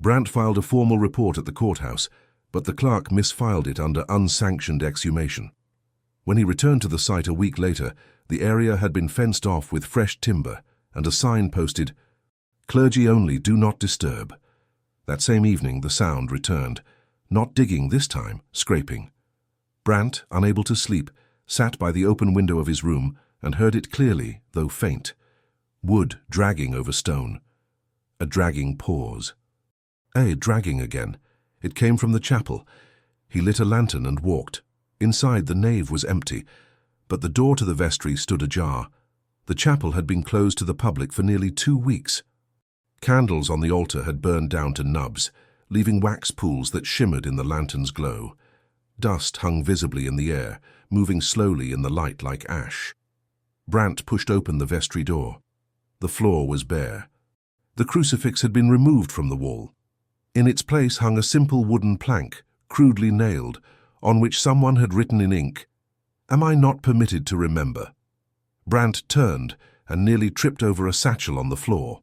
Brandt filed a formal report at the courthouse, but the clerk misfiled it under unsanctioned exhumation. When he returned to the site a week later, the area had been fenced off with fresh timber and a sign posted, "Clergy only, do not disturb." That same evening the sound returned. Not digging this time, scraping. Brandt, unable to sleep, sat by the open window of his room and heard it clearly, though faint. Wood dragging over stone. A dragging pause. Dragging again. It came from the chapel. He lit a lantern and walked. Inside, the nave was empty, but the door to the vestry stood ajar. The chapel had been closed to the public for nearly 2 weeks. Candles on the altar had burned down to nubs, leaving wax pools that shimmered in the lantern's glow. Dust hung visibly in the air, moving slowly in the light like ash. Brandt pushed open the vestry door. The floor was bare. The crucifix had been removed from the wall. In its place hung a simple wooden plank, crudely nailed, on which someone had written in ink, "Am I not permitted to remember?" Brandt turned and nearly tripped over a satchel on the floor.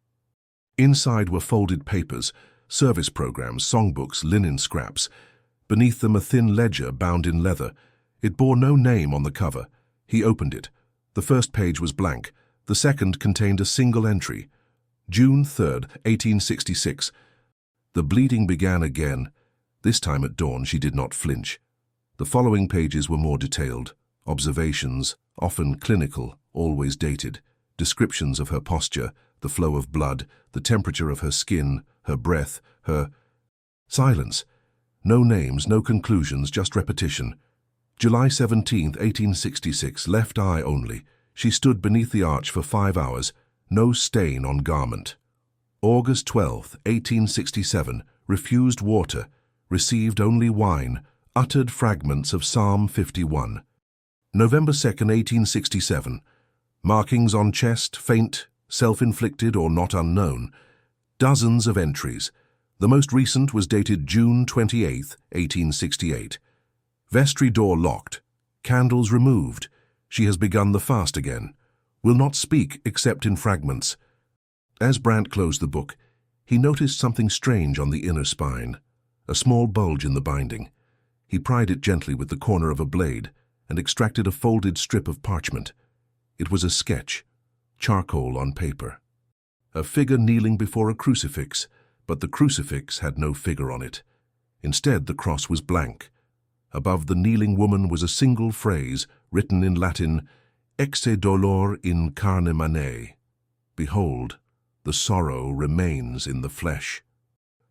Inside were folded papers, service programs, songbooks, linen scraps. Beneath them a thin ledger bound in leather. It bore no name on the cover. He opened it. The first page was blank. The second contained a single entry. June 3rd, 1866. The bleeding began again. This time at dawn she did not flinch. The following pages were more detailed. Observations, often clinical, always dated. Descriptions of her posture, the flow of blood, the temperature of her skin, her breath, her... Silence. No names, no conclusions, just repetition. July 17th, 1866, left eye only. She stood beneath the arch for 5 hours. No stain on garment. August 12th, 1867, refused water, received only wine, uttered fragments of Psalm 51. November 2nd, 1867, markings on chest, faint, self-inflicted or not unknown. Dozens of entries. The most recent was dated June 28th, 1868. Vestry door locked. Candles removed. She has begun the fast again. Will not speak except in fragments. As Brandt closed the book, he noticed something strange on the inner spine, a small bulge in the binding. He pried it gently with the corner of a blade and extracted a folded strip of parchment. It was a sketch, charcoal on paper. A figure kneeling before a crucifix, but the crucifix had no figure on it. Instead, the cross was blank. Above the kneeling woman was a single phrase, written in Latin, "Ecce dolor in carne mane." Behold, the sorrow remains in the flesh.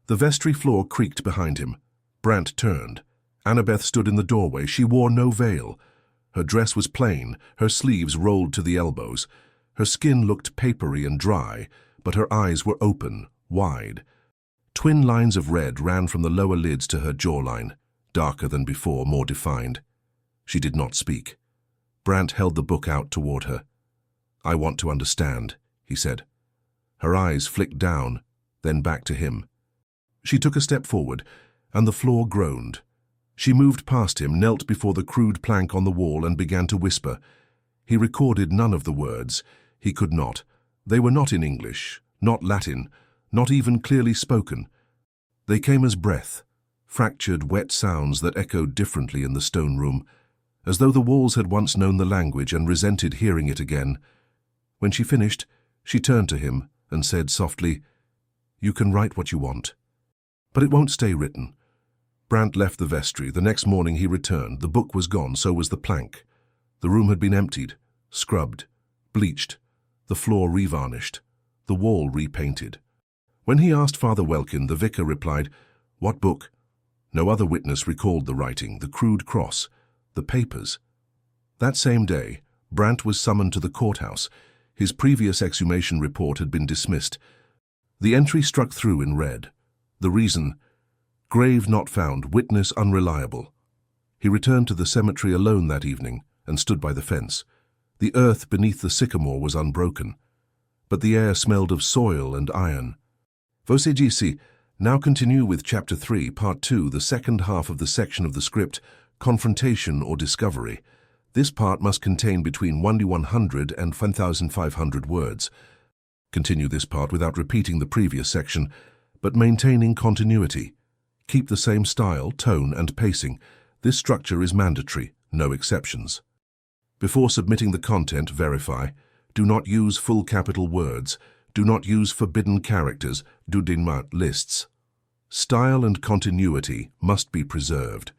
The vestry floor creaked behind him. Brandt turned. Annabeth stood in the doorway. She wore no veil. Her dress was plain, her sleeves rolled to the elbows. Her skin looked papery and dry, but her eyes were open, wide. Twin lines of red ran from the lower lids to her jawline, darker than before, more defined. She did not speak. Brandt held the book out toward her. "I want to understand," he said. Her eyes flicked down, then back to him. She took a step forward, and the floor groaned. She moved past him, knelt before the crude plank on the wall, and began to whisper. He recorded none of the words. He could not. They were not in English, not Latin, not even clearly spoken. They came as breath, fractured, wet sounds that echoed differently in the stone room, as though the walls had once known the language and resented hearing it again. When she finished, she turned to him and said softly, "You can write what you want, but it won't stay written." Brandt left the vestry. The next morning he returned. The book was gone, so was the plank. The room had been emptied, scrubbed, bleached, the floor revarnished, the wall repainted. When he asked Father Welkin, the vicar replied, "What book?" No other witness recalled the writing, the crude cross, the papers. That same day, Brandt was summoned to the courthouse. His previous exhumation report had been dismissed. The entry struck through in red. The reason: grave not found, witness unreliable. He returned to the cemetery alone that evening and stood by the fence. The earth beneath the sycamore was unbroken, but the air smelled of soil and iron. Vosegici, now continue with Chapter 3, Part 2, the second half of the section of the script, Confrontation or Discovery. This part must contain between 1,100 and 1,500 words. Continue this part without repeating the previous section, but maintaining continuity. Keep the same style, tone, and pacing. This structure is mandatory, no exceptions. Before submitting the content, verify. Do not use full capital words. Do not use forbidden characters, dudinmat lists. Style and continuity must be preserved.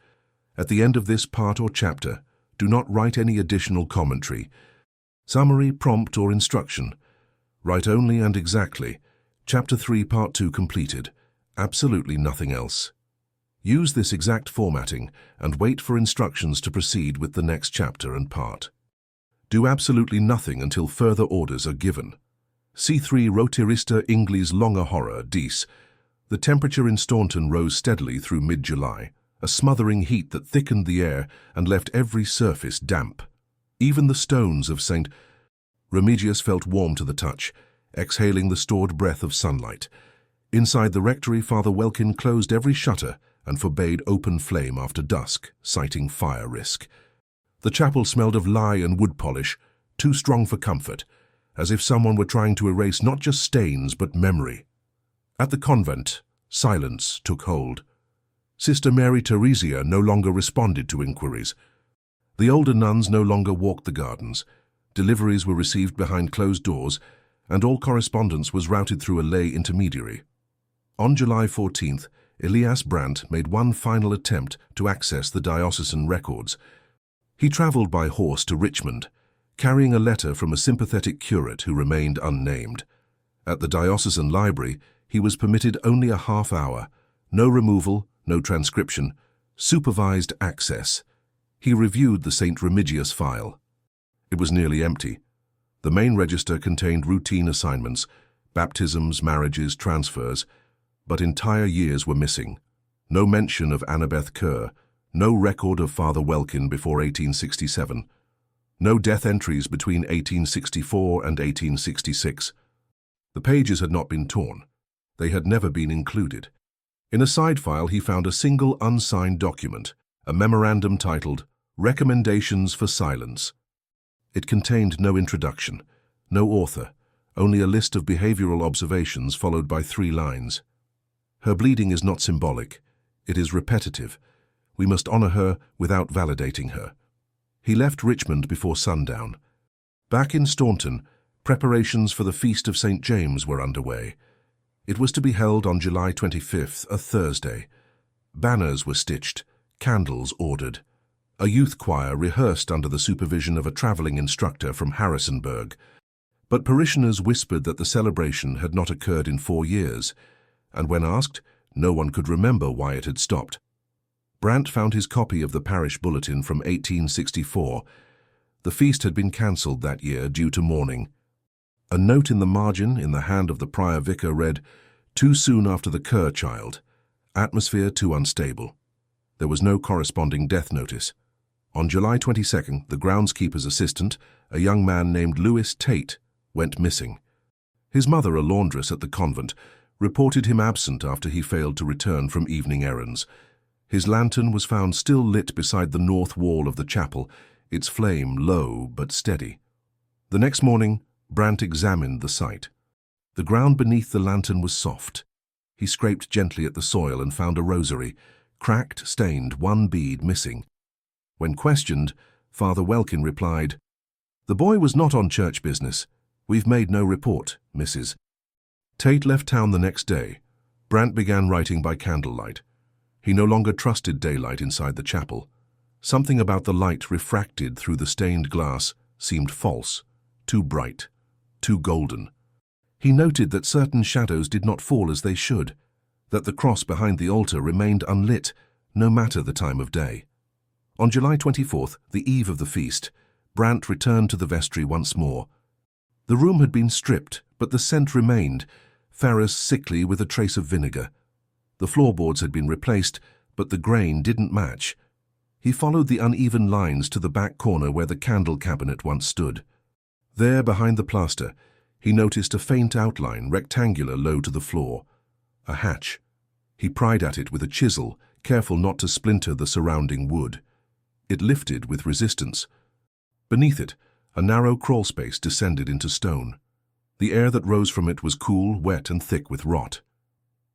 At the end of this part or chapter, do not write any additional commentary, summary, prompt, or instruction. Write only and exactly. Chapter 3, Part 2 completed. Absolutely nothing else. Use this exact formatting and wait for instructions to proceed with the next chapter and part. Do absolutely nothing until further orders are given. C3 Rotirista Ingles Longa Horror, Dis. The temperature in Staunton rose steadily through mid-July, a smothering heat that thickened the air and left every surface damp. Even the stones of St. Remigius felt warm to the touch, exhaling the stored breath of sunlight. Inside the rectory, Father Welkin closed every shutter and forbade open flame after dusk, citing fire risk. The chapel smelled of lye and wood polish, too strong for comfort, as if someone were trying to erase not just stains but memory. At the convent, silence took hold. Sister Mary Theresia no longer responded to inquiries. The older nuns no longer walked the gardens. Deliveries were received behind closed doors, and all correspondence was routed through a lay intermediary. On July 14th, Elias Brandt made one final attempt to access the diocesan records. He traveled by horse to Richmond, carrying a letter from a sympathetic curate who remained unnamed. At the diocesan library, he was permitted only a half hour, no removal, no transcription, supervised access. He reviewed the St. Remigius file. It was nearly empty. The main register contained routine assignments, baptisms, marriages, transfers, but entire years were missing. No mention of Annabeth Kerr, no record of Father Welkin before 1867, no death entries between 1864 and 1866. The pages had not been torn. They had never been included. In a side file, he found a single unsigned document, a memorandum titled Recommendations for Silence. It contained no introduction, no author, only a list of behavioral observations followed by 3 lines. Her bleeding is not symbolic. It is repetitive. We must honor her without validating her. He left Richmond before sundown. Back in Staunton, preparations for the Feast of St. James were underway. It was to be held on July 25th, a Thursday. Banners were stitched, candles ordered. A youth choir rehearsed under the supervision of a traveling instructor from Harrisonburg. But parishioners whispered that the celebration had not occurred in 4 years, and when asked, no one could remember why it had stopped. Brandt found his copy of the parish bulletin from 1864. The feast had been cancelled that year due to mourning. A note in the margin, in the hand of the prior vicar, read, "Too soon after the Kerr child. Atmosphere too unstable." There was no corresponding death notice. On July 22nd, the groundskeeper's assistant, a young man named Louis Tate, went missing. His mother, a laundress at the convent, reported him absent after he failed to return from evening errands. His lantern was found still lit beside the north wall of the chapel, its flame low but steady. The next morning, Brandt examined the site. The ground beneath the lantern was soft. He scraped gently at the soil and found a rosary, cracked, stained, 1 bead missing. When questioned, Father Welkin replied, "The boy was not on church business. We've made no report, Mrs." Tate left town the next day. Brandt began writing by candlelight. He no longer trusted daylight inside the chapel. Something about the light refracted through the stained glass seemed false, too bright, too golden. He noted that certain shadows did not fall as they should, that the cross behind the altar remained unlit, no matter the time of day. On July 24th, the eve of the feast, Brant returned to the vestry once more. The room had been stripped, but the scent remained, Ferrous sickly with a trace of vinegar. The floorboards had been replaced, but the grain didn't match. He followed the uneven lines to the back corner where the candle cabinet once stood. There, behind the plaster, he noticed a faint outline, rectangular, low to the floor. A hatch. He pried at it with a chisel, careful not to splinter the surrounding wood. It lifted with resistance. Beneath it, a narrow crawlspace descended into stone. The air that rose from it was cool, wet, and thick with rot.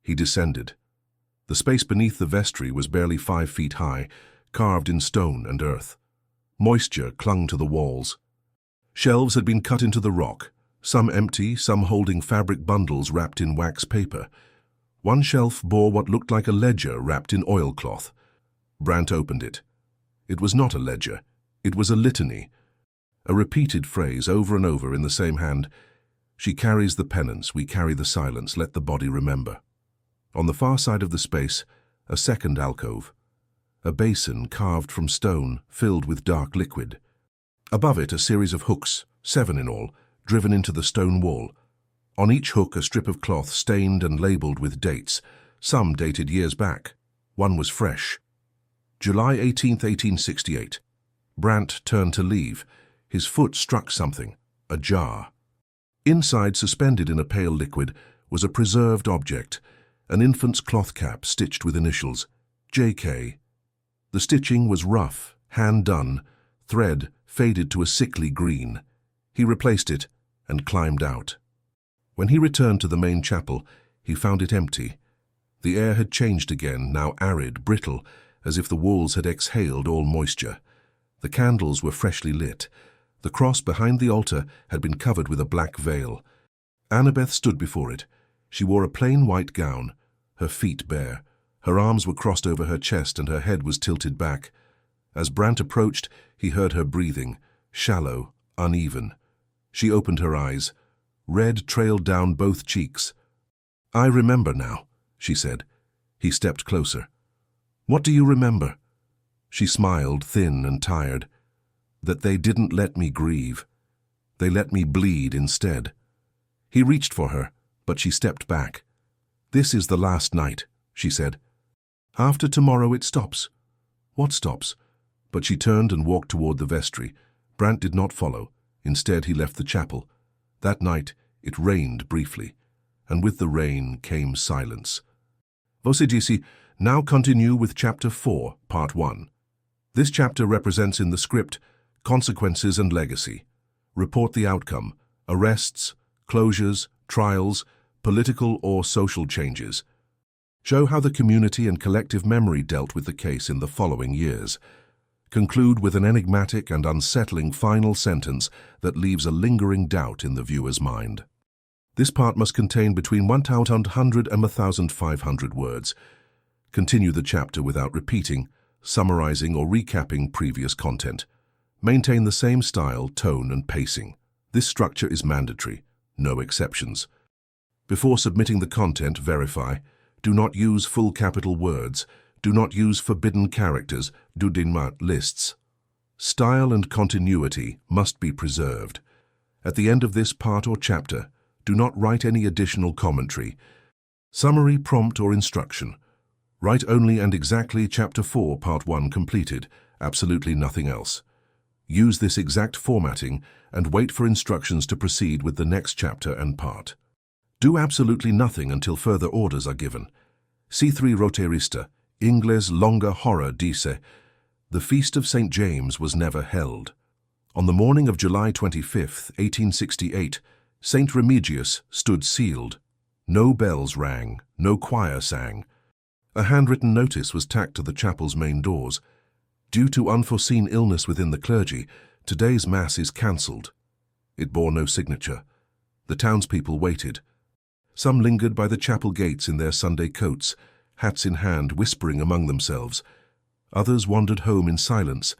He descended. The space beneath the vestry was barely 5 feet high, carved in stone and earth. Moisture clung to the walls. Shelves had been cut into the rock, some empty, some holding fabric bundles wrapped in wax paper. One shelf bore what looked like a ledger wrapped in oilcloth. Brant opened it. It was not a ledger. It was a litany, a repeated phrase over and over in the same hand. She carries the penance, we carry the silence, let the body remember. On the far side of the space, a second alcove. A basin carved from stone, filled with dark liquid. Above it, a series of hooks, 7 in all, driven into the stone wall. On each hook, a strip of cloth stained and labelled with dates, some dated years back. One was fresh. July 18th, 1868. Brant turned to leave. His foot struck something, a jar. Inside, suspended in a pale liquid, was a preserved object, an infant's cloth cap stitched with initials, J.K. The stitching was rough, hand-done, thread faded to a sickly green. He replaced it and climbed out. When he returned to the main chapel, he found it empty. The air had changed again, now arid, brittle, as if the walls had exhaled all moisture. The candles were freshly lit. The cross behind the altar had been covered with a black veil. Annabeth stood before it. She wore a plain white gown, her feet bare. Her arms were crossed over her chest and her head was tilted back. As Brant approached, he heard her breathing, shallow, uneven. She opened her eyes. Red trailed down both cheeks. "I remember now," she said. He stepped closer. "What do you remember?" She smiled, thin and tired. "That they didn't let me grieve. They let me bleed instead." He reached for her, but she stepped back. "This is the last night," she said. "After tomorrow it stops." "What stops?" But she turned and walked toward the vestry. Brant did not follow. Instead, he left the chapel. That night, it rained briefly, and with the rain came silence. Você disse, now continue with Chapter 4, Part 1. This chapter represents in the script consequences and legacy. Report the outcome, arrests, closures, trials, political or social changes. Show how the community and collective memory dealt with the case in the following years. Conclude with an enigmatic and unsettling final sentence that leaves a lingering doubt in the viewer's mind. This part must contain between 1,100 and 1,500 words. Continue the chapter without repeating, summarizing or recapping previous content. Maintain the same style, tone, and pacing. This structure is mandatory, no exceptions. Before submitting the content, verify. Do not use full capital words. Do not use forbidden characters, dudinmat lists. Style and continuity must be preserved. At the end of this part or chapter, do not write any additional commentary. Summary, prompt, or instruction. Write only and exactly Chapter 4, Part 1 completed, absolutely nothing else. Use this exact formatting and wait for instructions to proceed with the next chapter and part. Do absolutely nothing until further orders are given. C3 Roterista, Ingles longa horror dice, the Feast of St. James was never held. On the morning of July 25, 1868, St. Remigius stood sealed. No bells rang, no choir sang. A handwritten notice was tacked to the chapel's main doors. Due to unforeseen illness within the clergy, today's Mass is cancelled. It bore no signature. The townspeople waited. Some lingered by the chapel gates in their Sunday coats, hats in hand, whispering among themselves. Others wandered home in silence,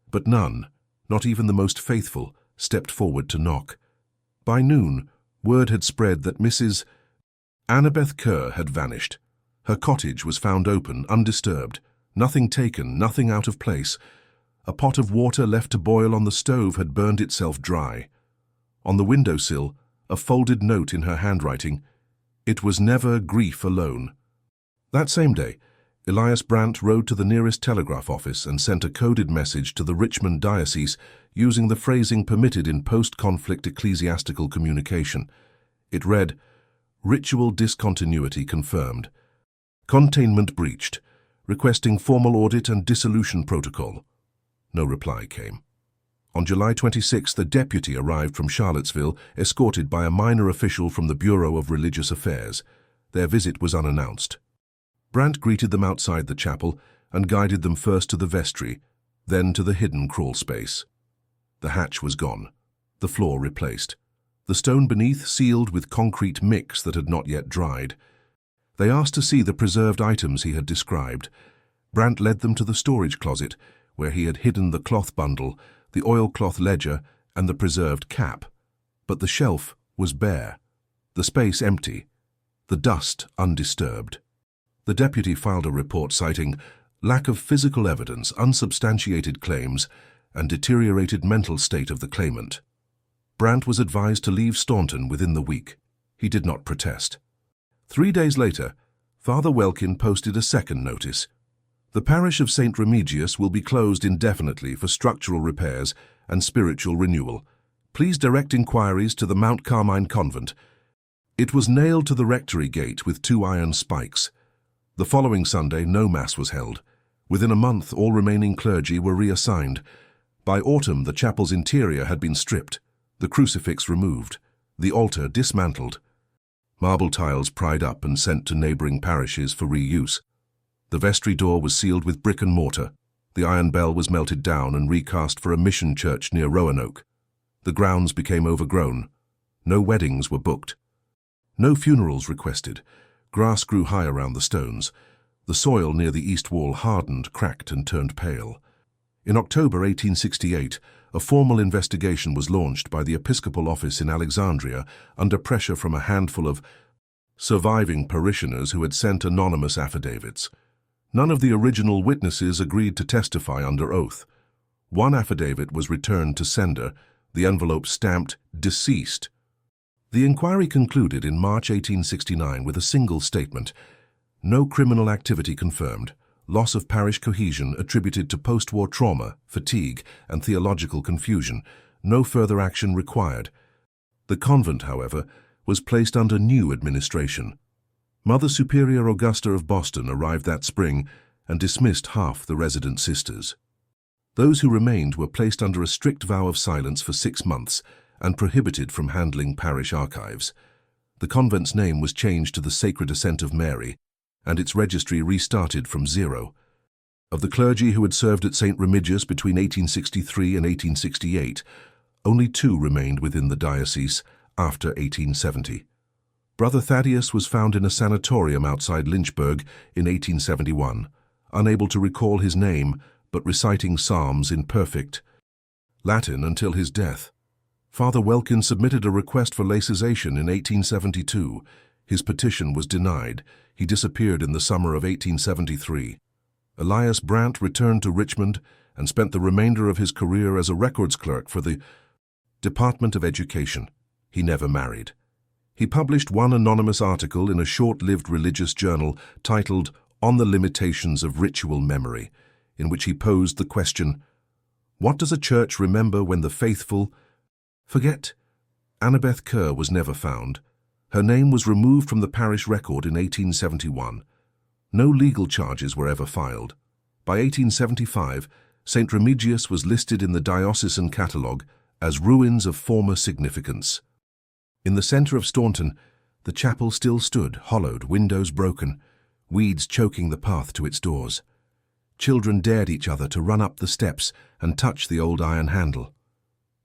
but none, not even the most faithful, stepped forward to knock. By noon, Word had spread that Mrs. Annabeth Kerr had vanished. Her cottage was found open, undisturbed. Nothing taken, nothing out of place. A pot of water left to boil on the stove had burned itself dry. On the windowsill, a folded note in her handwriting. It was never grief alone. That same day, Elias Brandt rode to the nearest telegraph office and sent a coded message to the Richmond diocese using the phrasing permitted in post-conflict ecclesiastical communication. It read, "Ritual discontinuity confirmed. Containment breached. Requesting formal audit and dissolution protocol." No reply came. On July 26, a deputy arrived from Charlottesville, escorted by a minor official from the Bureau of Religious Affairs. Their visit was unannounced. Brandt greeted them outside the chapel and guided them first to the vestry, then to the hidden crawl space. The hatch was gone, the floor replaced, the stone beneath sealed with concrete mix that had not yet dried. They asked to see the preserved items he had described. Brandt led them to the storage closet, where he had hidden the cloth bundle, the oilcloth ledger, and the preserved cap. But the shelf was bare, the space empty, the dust undisturbed. The deputy filed a report citing lack of physical evidence, unsubstantiated claims, and deteriorated mental state of the claimant. Brandt was advised to leave Staunton within the week. He did not protest. 3 days later, Father Welkin posted a second notice. The parish of St. Remigius will be closed indefinitely for structural repairs and spiritual renewal. Please direct inquiries to the Mount Carmine Convent. It was nailed to the rectory gate with 2 iron spikes. The following Sunday, no Mass was held. Within a month, all remaining clergy were reassigned. By autumn, the chapel's interior had been stripped, the crucifix removed, the altar dismantled. Marble tiles pried up and sent to neighboring parishes for reuse. The vestry door was sealed with brick and mortar. The iron bell was melted down and recast for a mission church near Roanoke. The grounds became overgrown. No weddings were booked. No funerals requested. Grass grew high around the stones. The soil near the east wall hardened, cracked, and turned pale. In October 1868, a formal investigation was launched by the Episcopal office in Alexandria under pressure from a handful of surviving parishioners who had sent anonymous affidavits. None of the original witnesses agreed to testify under oath. One affidavit was returned to sender, the envelope stamped "deceased." The inquiry concluded in March 1869 with a single statement: no criminal activity confirmed, loss of parish cohesion attributed to post-war trauma, fatigue, and theological confusion, no further action required. The convent, however, was placed under new administration. Mother Superior Augusta of Boston arrived that spring and dismissed half the resident sisters. Those who remained were placed under a strict vow of silence for 6 months and prohibited from handling parish archives. The convent's name was changed to the Sacred Ascent of Mary, and its registry restarted from zero. Of the clergy who had served at St. Remigius between 1863 and 1868, only 2 remained within the diocese after 1870. Brother Thaddeus was found in a sanatorium outside Lynchburg in 1871, unable to recall his name but reciting psalms in perfect Latin until his death. Father Welkin submitted a request for laicization in 1872. His petition was denied. He disappeared in the summer of 1873. Elias Brandt returned to Richmond and spent the remainder of his career as a records clerk for the Department of Education. He never married. He published one anonymous article in a short-lived religious journal titled On the Limitations of Ritual Memory, in which he posed the question, what does a church remember when the faithful forget? Annabeth Kerr was never found. Her name was removed from the parish record in 1871. No legal charges were ever filed. By 1875, St. Remigius was listed in the diocesan catalogue as ruins of former significance. In the centre of Staunton, the chapel still stood, hollowed, windows broken, weeds choking the path to its doors. Children dared each other to run up the steps and touch the old iron handle.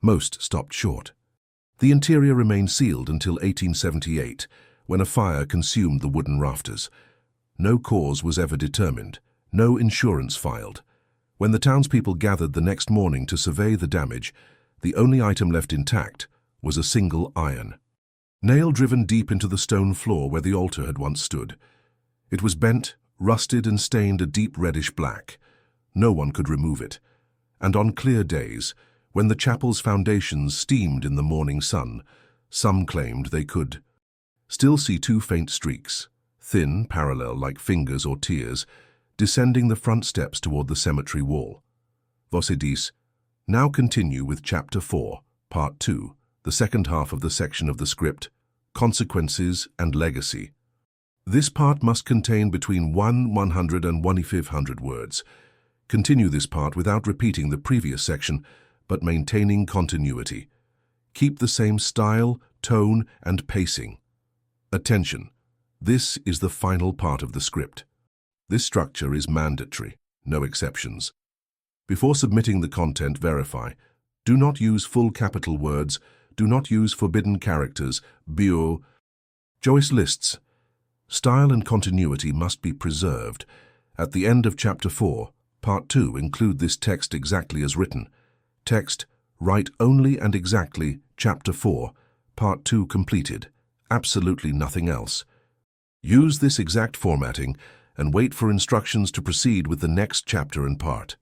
Most stopped short. The interior remained sealed until 1878, when a fire consumed the wooden rafters. No cause was ever determined, no insurance filed. When the townspeople gathered the next morning to survey the damage, the only item left intact was a single iron. nail driven deep into the stone floor where the altar had once stood. It was bent, rusted and stained a deep reddish black. No one could remove it. And on clear days, when the chapel's foundations steamed in the morning sun, some claimed they could still see two faint streaks, thin, parallel like fingers or tears, descending the front steps toward the cemetery wall. Vosidis, now continue with Chapter 4, Part 2, the second half of the section of the script, Consequences and Legacy. This part must contain between 100 and 1,500 words. Continue this part without repeating the previous section, but maintaining continuity. Keep the same style, tone, and pacing. Attention! This is the final part of the script. This structure is mandatory, no exceptions. Before submitting the content, verify. Do not use full capital words. Do not use forbidden characters, bio. Choice lists. Style and continuity must be preserved. At the end of Chapter 4, Part 2, include this text exactly as written. Text, write only and exactly Chapter 4, Part 2 completed. Absolutely nothing else. Use this exact formatting and wait for instructions to proceed with the next chapter and part.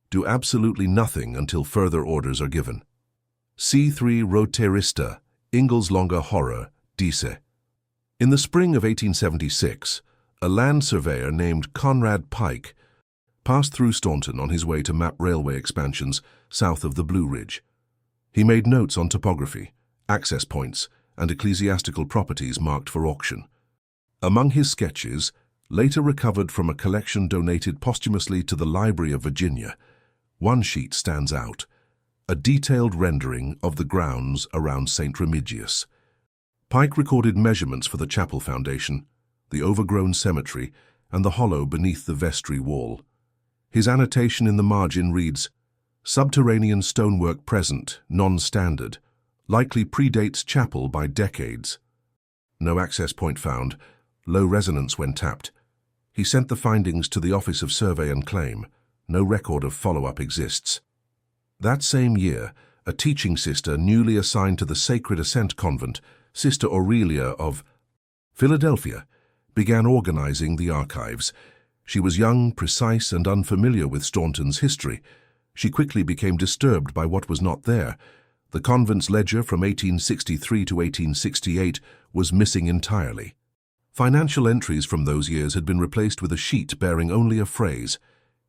Do absolutely nothing until further orders are given. C3 Roterista, Ingalls Longa Horror, Dice. In the spring of 1876, a land surveyor named Conrad Pike passed through Staunton on his way to map railway expansions south of the Blue Ridge. He made notes on topography, access points, and ecclesiastical properties marked for auction. Among his sketches, later recovered from a collection donated posthumously to the Library of Virginia, one sheet stands out, a detailed rendering of the grounds around St. Remigius. Pike recorded measurements for the chapel foundation, the overgrown cemetery, and the hollow beneath the vestry wall. His annotation in the margin reads, "Subterranean stonework present, non-standard, likely predates chapel by decades. No access point found, low resonance when tapped. He sent the findings to the Office of Survey and Claim. No record of follow-up exists." That same year, a teaching sister newly assigned to the Sacred Ascent Convent, Sister Aurelia of Philadelphia, began organizing the archives. She was young, precise, and unfamiliar with Staunton's history. She quickly became disturbed by what was not there. The convent's ledger from 1863 to 1868 was missing entirely. Financial entries from those years had been replaced with a sheet bearing only a phrase,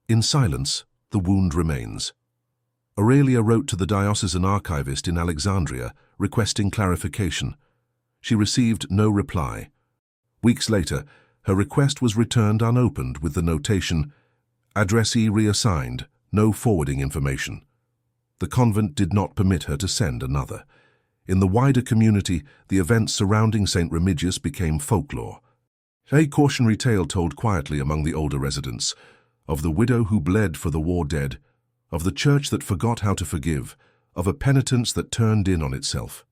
"In silence, the wound remains." Aurelia wrote to the diocesan archivist in Alexandria requesting clarification. She received no reply. Weeks later, her request was returned unopened with the notation, "Addressee reassigned, no forwarding information." The convent did not permit her to send another. In the wider community, the events surrounding St. Remigius became folklore. A cautionary tale told quietly among the older residents, of the widow who bled for the war dead, of the church that forgot how to forgive, of a penitence that turned in on itself.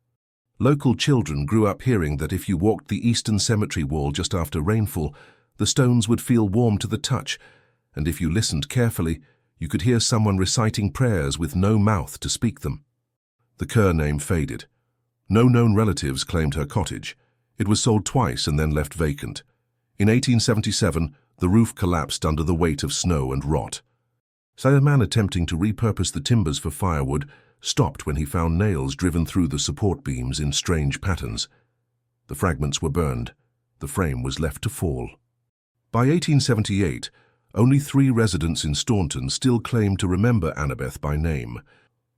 Local children grew up hearing that if you walked the eastern cemetery wall just after rainfall, the stones would feel warm to the touch, and if you listened carefully, you could hear someone reciting prayers with no mouth to speak them. The Kerr name faded. No known relatives claimed her cottage. It was sold twice and then left vacant. In 1877, the roof collapsed under the weight of snow and rot. A man attempting to repurpose the timbers for firewood stopped when he found nails driven through the support beams in strange patterns. The fragments were burned. The frame was left to fall. By 1878, only 3 residents in Staunton still claimed to remember Annabeth by name.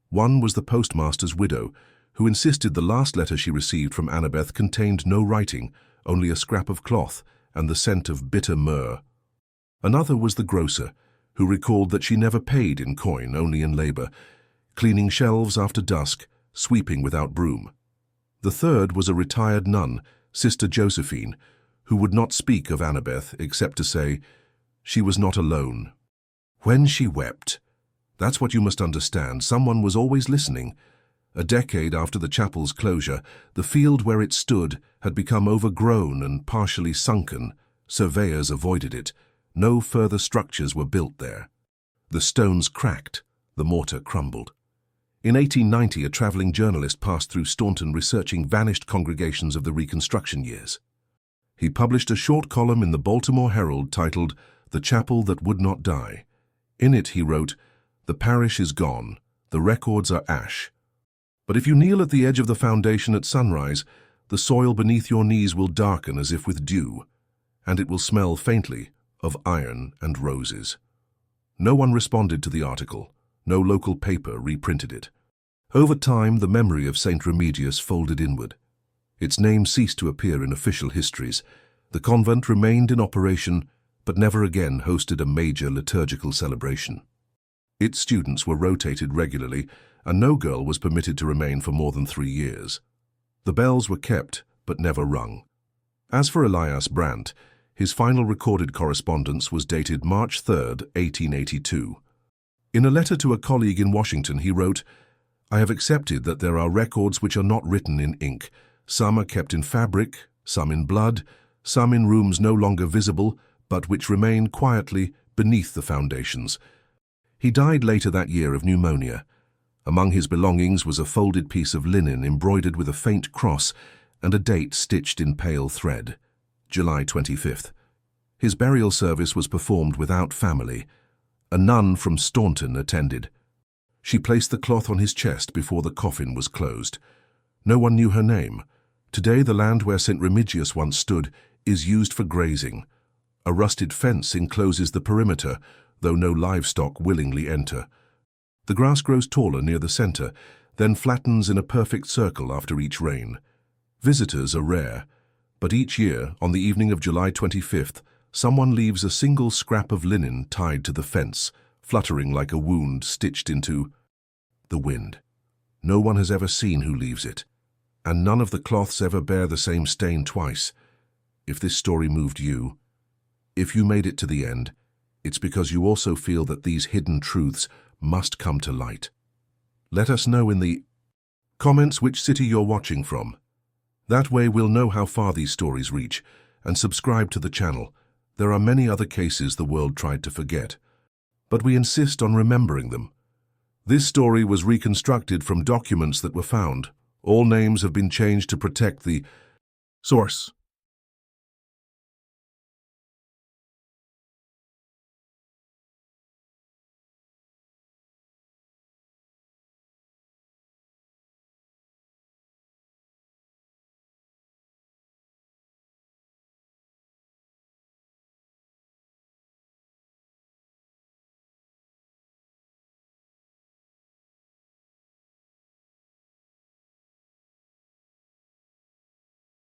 One was the postmaster's widow, who insisted the last letter she received from Annabeth contained no writing, only a scrap of cloth and the scent of bitter myrrh. Another was the grocer, who recalled that she never paid in coin, only in labor, cleaning shelves after dusk, sweeping without broom. The third was a retired nun, Sister Josephine, who would not speak of Annabeth except to say, "She was not alone. When she wept." That's what you must understand. Someone was always listening. A decade after the chapel's closure, the field where it stood had become overgrown and partially sunken. Surveyors avoided it. No further structures were built there. The stones cracked, the mortar crumbled. In 1890, a traveling journalist passed through Staunton researching vanished congregations of the Reconstruction years. He published a short column in the Baltimore Herald titled "The Chapel That Would Not Die." In it he wrote, "The parish is gone, the records are ash. But if you kneel at the edge of the foundation at sunrise, the soil beneath your knees will darken as if with dew, and it will smell faintly of iron and roses." No one responded to the article. No local paper reprinted it. Over time, the memory of St. Remigius folded inward. Its name ceased to appear in official histories. The convent remained in operation, but never again hosted a major liturgical celebration. Its students were rotated regularly, and no girl was permitted to remain for more than 3 years. The bells were kept, but never rung. As for Elias Brandt, his final recorded correspondence was dated March 3, 1882. In a letter to a colleague in Washington, he wrote, "I have accepted that there are records which are not written in ink. Some are kept in fabric, some in blood, some in rooms no longer visible, but which remain quietly beneath the foundations." He died later that year of pneumonia. Among his belongings was a folded piece of linen embroidered with a faint cross and a date stitched in pale thread, July 25th. His burial service was performed without family. A nun from Staunton attended. She placed the cloth on his chest before the coffin was closed. No one knew her name. Today, the land where St. Remigius once stood is used for grazing. A rusted fence encloses the perimeter, though no livestock willingly enter. The grass grows taller near the center, then flattens in a perfect circle after each rain. Visitors are rare, but each year, on the evening of July 25th, someone leaves a single scrap of linen tied to the fence, fluttering like a wound stitched into the wind. No one has ever seen who leaves it, and none of the cloths ever bear the same stain twice. If this story moved you, if you made it to the end, it's because you also feel that these hidden truths must come to light. Let us know in the comments which city you're watching from. That way we'll know how far these stories reach, and subscribe to the channel. There are many other cases the world tried to forget, but we insist on remembering them. This story was reconstructed from documents that were found. All names have been changed to protect the source.